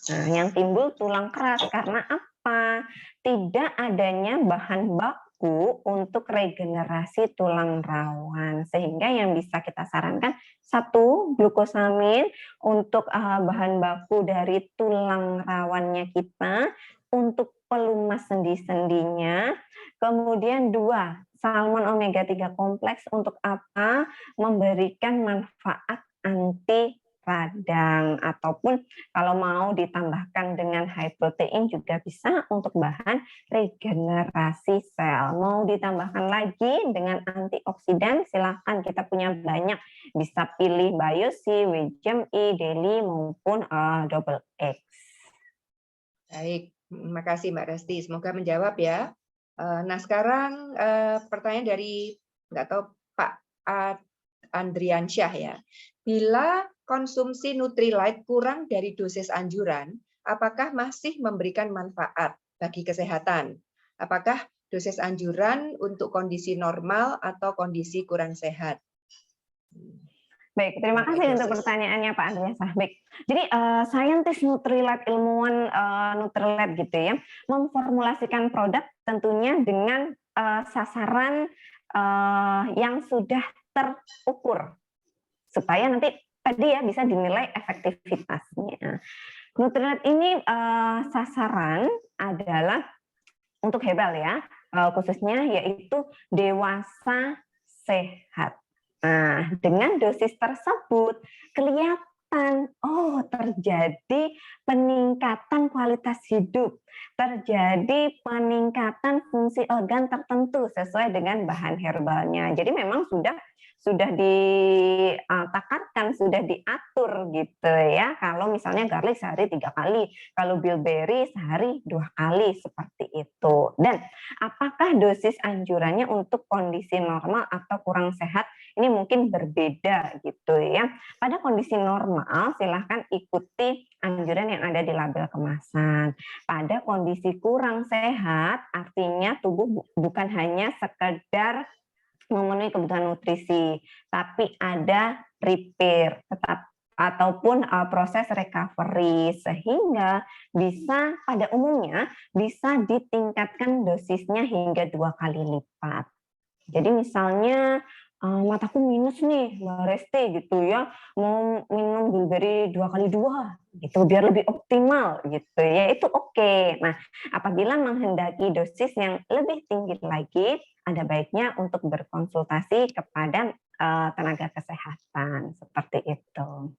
Nah, yang timbul tulang keras karena apa? Tidak adanya bahan baku untuk regenerasi tulang rawan. Sehingga yang bisa kita sarankan, satu, glukosamin untuk bahan baku dari tulang rawannya kita, untuk pelumas sendi-sendinya. Kemudian dua, salmon omega 3 kompleks untuk apa? Memberikan manfaat anti radang, ataupun kalau mau ditambahkan dengan high protein juga bisa untuk bahan regenerasi sel. Mau ditambahkan lagi dengan antioksidan, silahkan, kita punya banyak, bisa pilih Biosi, WGMI, Daily maupun Double X. Baik, terima kasih Mbak Resti, semoga menjawab ya. Nah sekarang pertanyaan dari nggak tahu Pak Andriansyah ya. Bila konsumsi Nutrilite kurang dari dosis anjuran, apakah masih memberikan manfaat bagi kesehatan? Apakah dosis anjuran untuk kondisi normal atau kondisi kurang sehat? Baik, terima kasih untuk pertanyaannya Pak Andriansyah. Baik, jadi saintis Nutrilite, ilmuwan Nutrilite gitu ya, memformulasikan produk tentunya dengan sasaran yang sudah terukur supaya nanti tadi ya bisa dinilai efektivitasnya. Nutrilite ini sasaran adalah untuk herbal ya, khususnya yaitu dewasa sehat. Nah, dengan dosis tersebut kelihatan, oh terjadi peningkatan kualitas hidup, terjadi peningkatan fungsi organ tertentu sesuai dengan bahan herbalnya. Jadi memang sudah ditakarkan, sudah diatur gitu ya. Kalau misalnya garlic sehari 3 kali, kalau bilberry sehari 2 kali, seperti itu. Dan apakah dosis anjurannya untuk kondisi normal atau kurang sehat? Ini mungkin berbeda gitu ya. Pada kondisi normal silahkan ikuti anjuran yang ada di label kemasan. Pada kondisi kurang sehat artinya tubuh bukan hanya sekedar memenuhi kebutuhan nutrisi, tapi ada repair ataupun proses recovery, sehingga bisa pada umumnya bisa ditingkatkan dosisnya hingga 2 kali lipat. Jadi misalnya mataku minus nih Mbak Resti gitu ya, mau minum bilberry 2 kali 2 gitu biar lebih optimal gitu ya, itu oke. Nah, apabila menghendaki dosis yang lebih tinggi lagi, ada baiknya untuk berkonsultasi kepada tenaga kesehatan, seperti itu.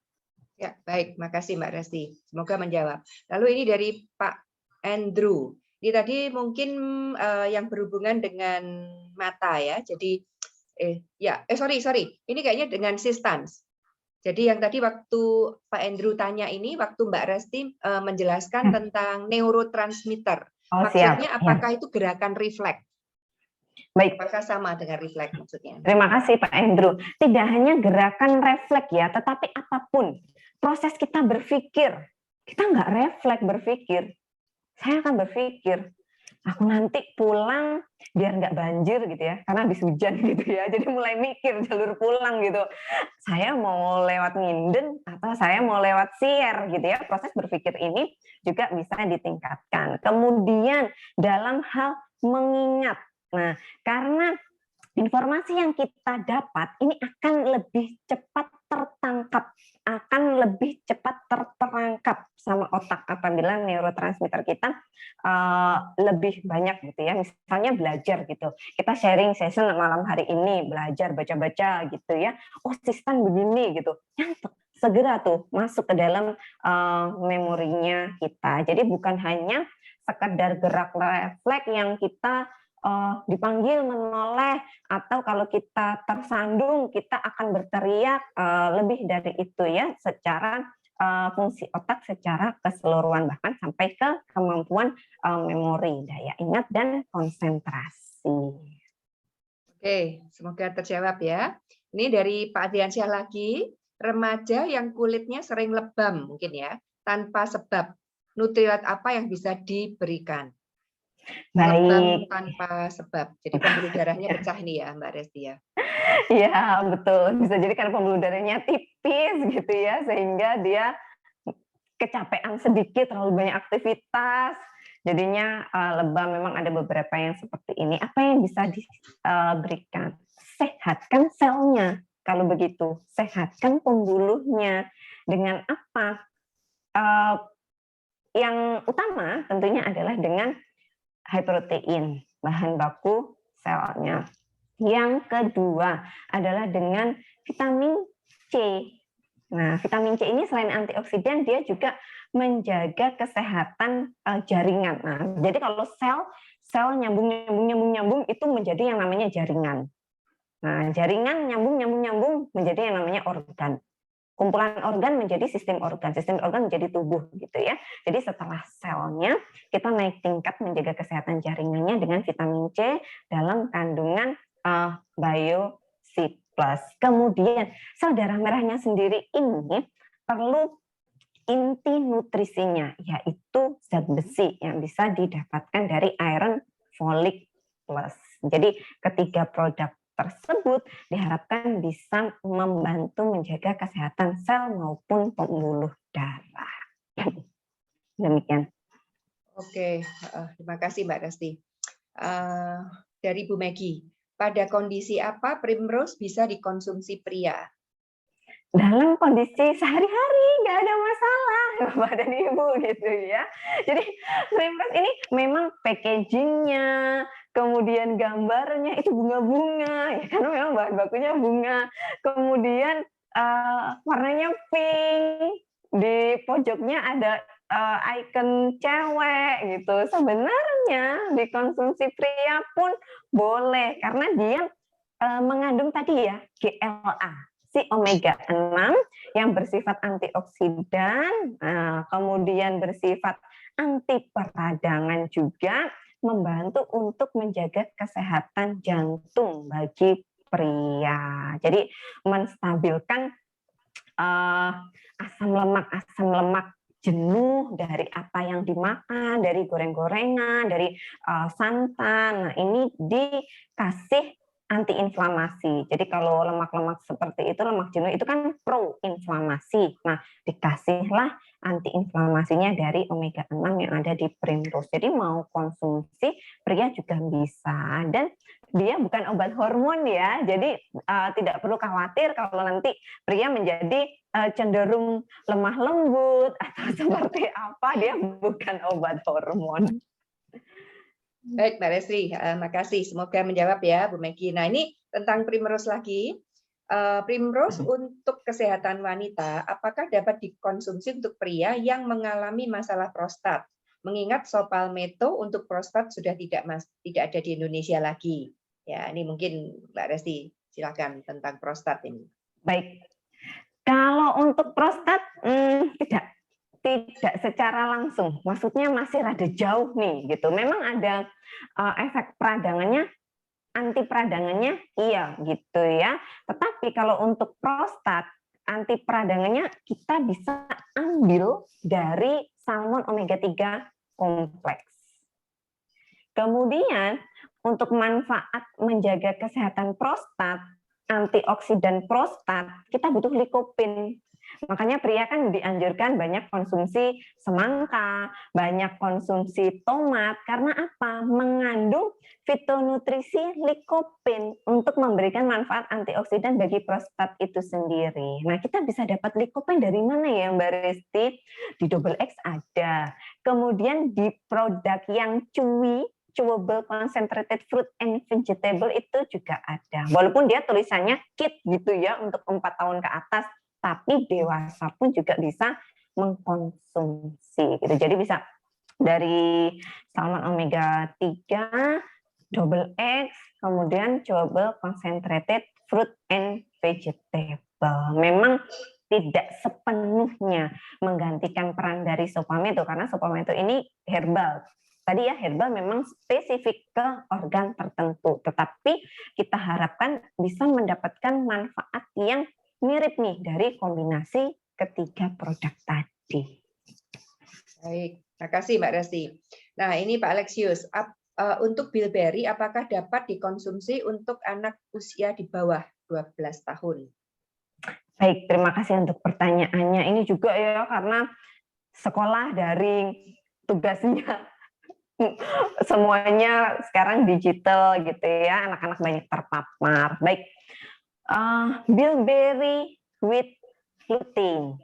Ya, baik, makasih Mbak Resti. Semoga menjawab. Lalu ini dari Pak Andrew. Ini tadi mungkin yang berhubungan dengan mata ya. Jadi sorry. Ini kayaknya dengan Sistans. Jadi yang tadi waktu Pak Andrew tanya ini, waktu Mbak Resti menjelaskan tentang neurotransmitter. Oh, Maksudnya siap. apakah itu gerakan refleks? Baik. Apakah sama dengan refleks maksudnya? Terima kasih Pak Andrew. Tidak hanya gerakan refleks ya, tetapi apapun proses kita berpikir, kita nggak refleks berpikir. Saya akan berpikir, aku nanti pulang biar nggak banjir gitu ya, karena habis hujan gitu ya. Jadi mulai mikir jalur pulang gitu. Saya mau lewat Nginden atau saya mau lewat Sier gitu ya. Proses berpikir ini juga bisa ditingkatkan. Kemudian dalam hal mengingat. Nah, karena informasi yang kita dapat ini akan lebih cepat tertangkap, akan lebih cepat terperangkap sama otak apabila neurotransmitter kita lebih banyak gitu ya. Misalnya belajar gitu, kita sharing session malam hari ini belajar baca-baca gitu ya. Oh, sistem begini gitu, nyantek segera tuh masuk ke dalam memorinya kita. Jadi bukan hanya sekedar gerak refleks yang kita dipanggil menoleh, atau kalau kita tersandung kita akan berteriak, lebih dari itu ya, secara fungsi otak secara keseluruhan, bahkan sampai ke kemampuan memori, daya ingat, dan konsentrasi. Oke, semoga terjawab ya. Ini dari Pak Adriansyah lagi, remaja yang kulitnya sering lebam mungkin ya, tanpa sebab, nutrien apa yang bisa diberikan? Lebam tanpa sebab. Jadi pembuluh darahnya pecah nih ya Mbak Resti ya. Iya, betul. Bisa jadi karena pembuluh darahnya tipis gitu ya, sehingga dia kecapean sedikit, terlalu banyak aktivitas. Jadinya lebam. Memang ada beberapa yang seperti ini. Apa yang bisa diberikan? Sehatkan selnya. Kalau begitu, sehatkan pembuluhnya. Dengan apa? Yang utama tentunya adalah dengan high protein, bahan baku selnya. Yang kedua adalah dengan vitamin C. Nah, vitamin C ini selain antioksidan, dia juga menjaga kesehatan jaringan. Nah, jadi kalau sel nyambung itu menjadi yang namanya jaringan. Nah, jaringan nyambung menjadi yang namanya organ. Kumpulan organ menjadi sistem organ menjadi tubuh gitu ya. Jadi setelah selnya kita naik tingkat menjaga kesehatan jaringannya dengan vitamin C dalam kandungan Bio-C+. Kemudian sel darah merahnya sendiri ini perlu inti nutrisinya, yaitu zat besi yang bisa didapatkan dari iron folic plus. Jadi ketiga produk tersebut diharapkan bisa membantu menjaga kesehatan sel maupun pembuluh darah. Demikian. Oke, terima kasih Mbak Resti. Dari Bu Megi, pada kondisi apa Primrose bisa dikonsumsi pria? Dalam kondisi sehari-hari nggak ada masalah Bapak dan Ibu gitu ya. Jadi Primrose ini memang packagingnya, kemudian gambarnya itu bunga-bunga ya, karena memang bahan bakunya bunga. Kemudian warnanya pink, di pojoknya ada icon cewek gitu. Sebenarnya dikonsumsi pria pun boleh karena dia mengandung tadi ya GLA, si omega 6 yang bersifat antioksidan, kemudian bersifat anti peradangan juga, membantu untuk menjaga kesehatan jantung bagi pria. Jadi menstabilkan asam lemak jenuh dari apa yang dimakan, dari goreng-gorengan, dari santan. Nah, ini dikasih antiinflamasi. Jadi kalau lemak-lemak seperti itu, lemak jenuh itu kan pro-inflamasi. Nah, dikasihlah antiinflamasinya dari omega 6 yang ada di Primrose. Jadi mau konsumsi pria juga bisa. Dan dia bukan obat hormon ya. Jadi tidak perlu khawatir kalau nanti pria menjadi cenderung lemah lembut atau seperti apa. Dia bukan obat hormon. Baik, Mbak Resti, makasih. Semoga menjawab ya, Bu Megi. Nah, ini tentang Primrose lagi. Primrose untuk kesehatan wanita, apakah dapat dikonsumsi untuk pria yang mengalami masalah prostat? Mengingat Sopalmeto untuk prostat sudah tidak ada di Indonesia lagi. Ya, ini mungkin Mbak Resti Silakan tentang prostat ini. Baik, kalau untuk prostat tidak secara langsung, maksudnya masih rada jauh nih gitu. Memang ada efek peradangannya, anti peradangannya iya gitu ya. Tetapi kalau untuk prostat, anti peradangannya kita bisa ambil dari salmon omega 3 kompleks. Kemudian untuk manfaat menjaga kesehatan prostat, antioksidan prostat, kita butuh likopin. Makanya pria kan dianjurkan banyak konsumsi semangka, banyak konsumsi tomat, karena apa? Mengandung fitonutrisi likopin untuk memberikan manfaat antioksidan bagi prostat itu sendiri. Nah, kita bisa dapat likopin dari mana ya, Mbak Resti? Di Double X ada. Kemudian di produk yang chewable concentrated fruit and vegetable itu juga ada. Walaupun dia tulisannya kit gitu ya untuk 4 tahun ke atas, tapi dewasa pun juga bisa mengkonsumsi gitu. Jadi bisa dari salmon omega 3, double X, kemudian chewable concentrated fruit and vegetable. Memang tidak sepenuhnya menggantikan peran dari Sopameto karena Sopameto ini herbal. Tadi ya herbal memang spesifik ke organ tertentu, tetapi kita harapkan bisa mendapatkan manfaat yang mirip nih dari kombinasi ketiga produk tadi. Baik, terima kasih Mbak Resti. Nah ini Pak Alexius, untuk bilberry apakah dapat dikonsumsi untuk anak usia di bawah 12 tahun? Baik, terima kasih untuk pertanyaannya. Ini juga ya karena sekolah daring, tugasnya semuanya sekarang digital gitu ya, anak-anak banyak terpapar. Baik, bilberry with lutein.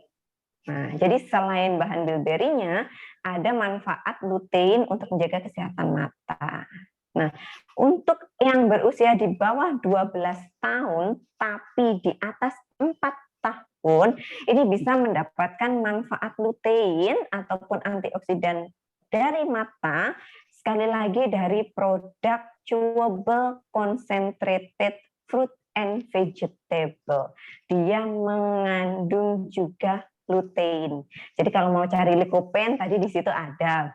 Nah, jadi selain bahan bilberry-nya, ada manfaat lutein untuk menjaga kesehatan mata. Nah, untuk yang berusia di bawah 12 tahun, tapi di atas 4 tahun, ini bisa mendapatkan manfaat lutein ataupun antioksidan dari mata, sekali lagi dari produk chewable concentrated fruit and vegetable. Dia mengandung juga lutein. Jadi kalau mau cari likopen tadi di situ ada.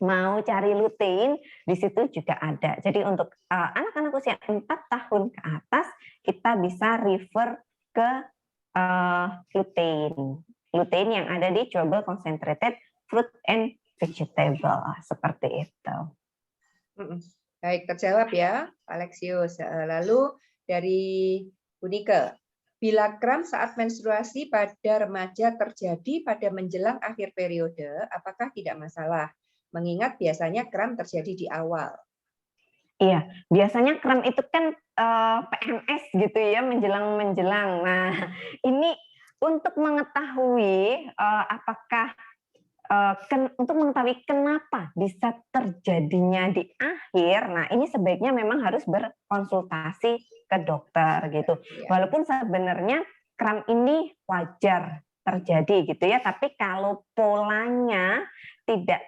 Mau cari lutein di situ juga ada. Jadi untuk anak-anak usia 4 tahun ke atas kita bisa refer ke lutein. Lutein yang ada di chewable concentrated fruit and vegetable seperti itu. Baik, terjawab ya, Alexius. Lalu dari Bunike, bila kram saat menstruasi pada remaja terjadi pada menjelang akhir periode, apakah tidak masalah? Mengingat biasanya kram terjadi di awal. Iya, biasanya kram itu kan PMS gitu ya, menjelang-menjelang. Nah, ini untuk mengetahui apakah untuk mengetahui kenapa bisa terjadinya di akhir, nah ini sebaiknya memang harus berkonsultasi ke dokter gitu. Walaupun sebenarnya kram ini wajar terjadi gitu ya, tapi kalau polanya tidak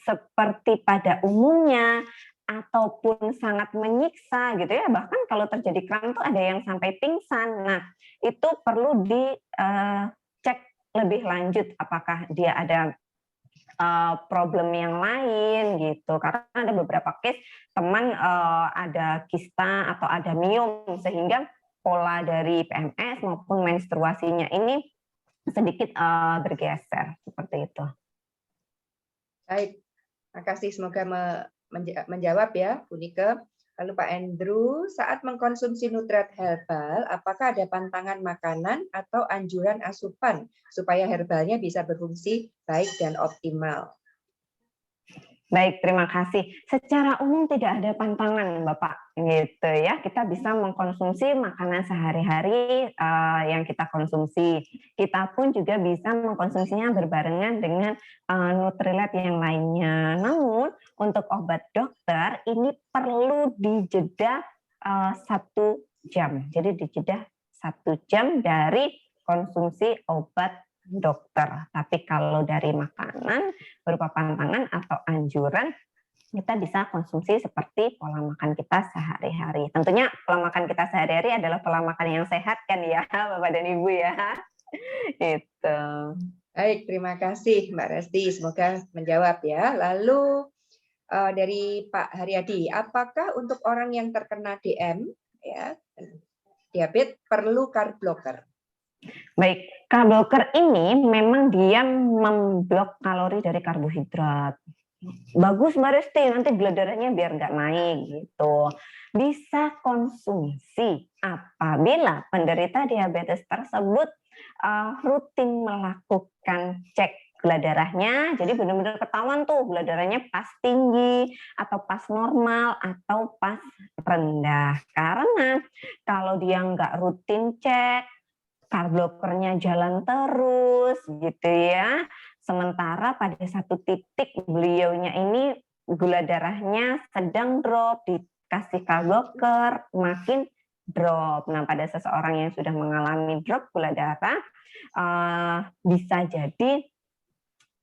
seperti pada umumnya ataupun sangat menyiksa gitu ya, bahkan kalau terjadi kram tuh ada yang sampai pingsan. Nah, itu perlu dicek lebih lanjut apakah dia ada problem yang lain gitu, karena ada beberapa case teman ada kista atau ada miom sehingga pola dari PMS maupun menstruasinya ini sedikit bergeser seperti itu. Baik, terima kasih, semoga menjawab ya Bunike. Lalu Pak Andrew, saat mengkonsumsi nutrit herbal, apakah ada pantangan makanan atau anjuran asupan supaya herbalnya bisa berfungsi baik dan optimal? Baik, terima kasih. Secara umum tidak ada pantangan, Bapak, gitu ya. Kita bisa mengkonsumsi makanan sehari-hari yang kita konsumsi. Kita pun juga bisa mengkonsumsinya berbarengan dengan Nutrilite yang lainnya. Namun untuk obat dokter ini perlu dijeda 1 jam. Jadi dijeda 1 jam dari konsumsi obat dokter. Tapi kalau dari makanan berupa pantangan atau anjuran kita bisa konsumsi seperti pola makan kita sehari-hari. Tentunya pola makan kita sehari-hari adalah pola makan yang sehat kan ya, Bapak dan Ibu ya. Itu. Baik, terima kasih Mbak Resti. Semoga menjawab ya. Lalu dari Pak Haryadi, apakah untuk orang yang terkena DM, ya, diabetes perlu carb blocker? Baik, carb blocker ini memang dia memblok kalori dari karbohidrat. Bagus Mbak Resti, nanti gula darahnya biar nggak naik gitu. Bisa konsumsi apabila penderita diabetes tersebut rutin melakukan cek gula darahnya, jadi benar-benar ketahuan tuh gula darahnya pas tinggi atau pas normal atau pas rendah. Karena kalau dia nggak rutin cek, carb blockernya jalan terus gitu ya. Sementara pada satu titik beliaunya ini gula darahnya sedang drop, dikasih carb blocker makin drop. Nah, pada seseorang yang sudah mengalami drop gula darah bisa jadi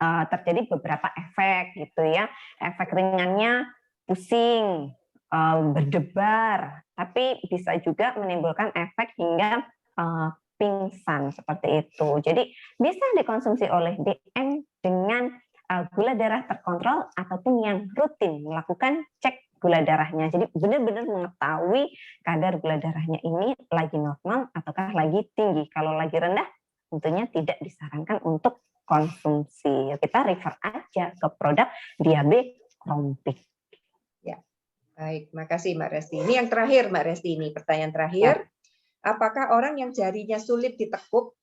terjadi beberapa efek gitu ya. Efek ringannya pusing, berdebar, tapi bisa juga menimbulkan efek hingga pingsan seperti itu. Jadi bisa dikonsumsi oleh DM dengan gula darah terkontrol ataupun yang rutin melakukan cek gula darahnya. Jadi benar-benar mengetahui kadar gula darahnya ini lagi normal ataukah lagi tinggi. Kalau lagi rendah tentunya tidak disarankan untuk konsumsi. Kita refer aja ke produk Diabe Krompik. Ya, baik. Makasih Mbak Resti. Ini yang terakhir Mbak Resti, ini pertanyaan terakhir. Ya. Apakah orang yang jarinya sulit ditekuk,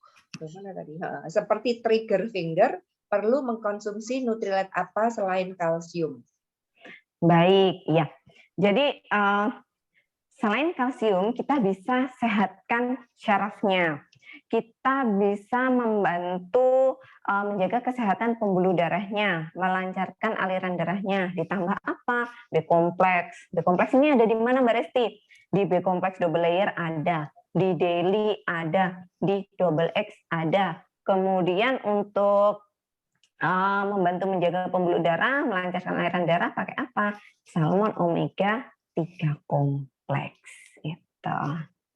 seperti trigger finger, perlu mengkonsumsi Nutrilite apa selain kalsium? Baik, ya. Jadi selain kalsium, kita bisa sehatkan syarafnya. Kita bisa membantu menjaga kesehatan pembuluh darahnya, melancarkan aliran darahnya. Ditambah apa? B-kompleks. B-kompleks ini ada di mana Mbak Resti? Di B-kompleks double layer ada, di daily ada, di double X ada. Kemudian untuk membantu menjaga pembuluh darah, melancarkan aliran darah pakai apa? Salmon omega 3 kompleks. Itu.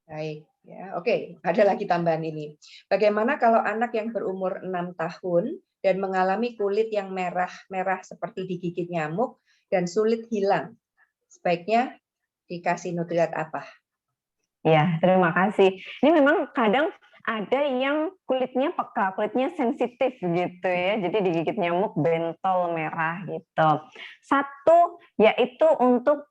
Baik. Ya, oke, ada lagi tambahan ini. Bagaimana kalau anak yang berumur 6 tahun dan mengalami kulit yang merah-merah seperti digigit nyamuk dan sulit hilang? Sebaiknya dikasih Nutrilite apa? Ya, terima kasih. Ini memang kadang ada yang kulitnya peka, kulitnya sensitif gitu ya. Jadi digigit nyamuk bentol merah gitu. Satu yaitu untuk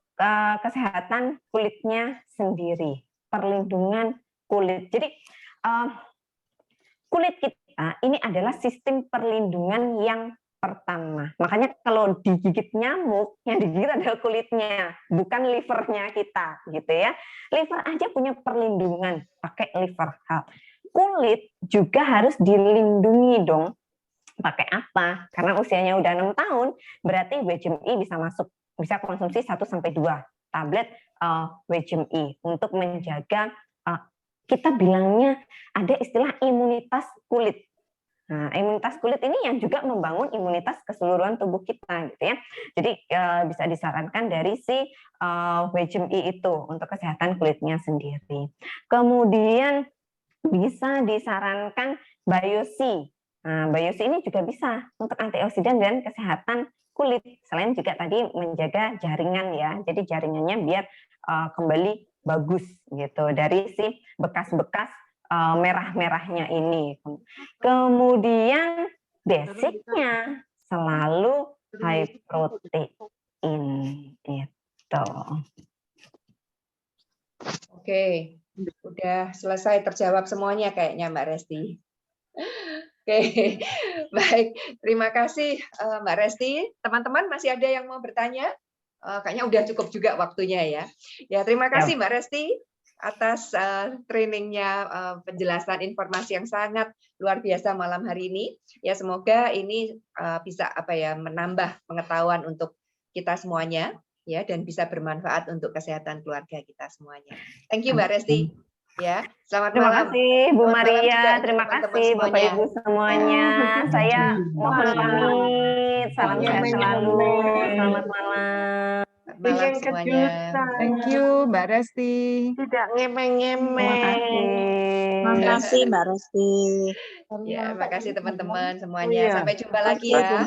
kesehatan kulitnya sendiri, perlindungan kulit. Jadi kulit kita ini adalah sistem perlindungan yang pertama. Makanya kalau digigit nyamuk, yang digigit adalah kulitnya, bukan livernya kita, gitu ya. Liver aja punya perlindungan, pakai liver health. Kulit juga harus dilindungi dong. Pakai apa? Karena usianya udah 6 tahun, berarti WGMI bisa masuk, bisa konsumsi 1-2 tablet WGMI untuk menjaga kita bilangnya ada istilah imunitas kulit. Nah, imunitas kulit ini yang juga membangun imunitas keseluruhan tubuh kita, gitu ya. Jadi bisa disarankan dari si WGMI itu untuk kesehatan kulitnya sendiri. Kemudian bisa disarankan Biosi. Nah, Biosi ini juga bisa untuk antioksidan dan kesehatan kulit. Selain juga tadi menjaga jaringan ya. Jadi jaringannya biar kembali bagus gitu dari si bekas-bekas merah-merahnya ini. Kemudian basicnya selalu high protein itu. Oke, udah selesai terjawab semuanya kayaknya Mbak Resti. Oke, baik. Terima kasih Mbak Resti. Teman-teman masih ada yang mau bertanya? Kayaknya udah cukup juga waktunya ya. Ya, terima kasih Mbak Resti atas trainingnya, penjelasan informasi yang sangat luar biasa malam hari ini. Ya, semoga ini bisa menambah pengetahuan untuk kita semuanya ya, dan bisa bermanfaat untuk kesehatan keluarga kita semuanya. Thank you Mbak Resti. Ya, selamat terima malam. Kasih Bu Maria, Maria, terima kasih Bapak Ibu semuanya. Saya mohon pamit. pamit. Salam sehat selalu. Selamat malam. Malam semuanya. Thank you, Mbak Resti. Tidak Terima ngemeng-ngemeng. kasih. Terima kasih Mbak Resti. Ya, makasih teman-teman Oh semuanya. iya. Sampai jumpa lagi ya.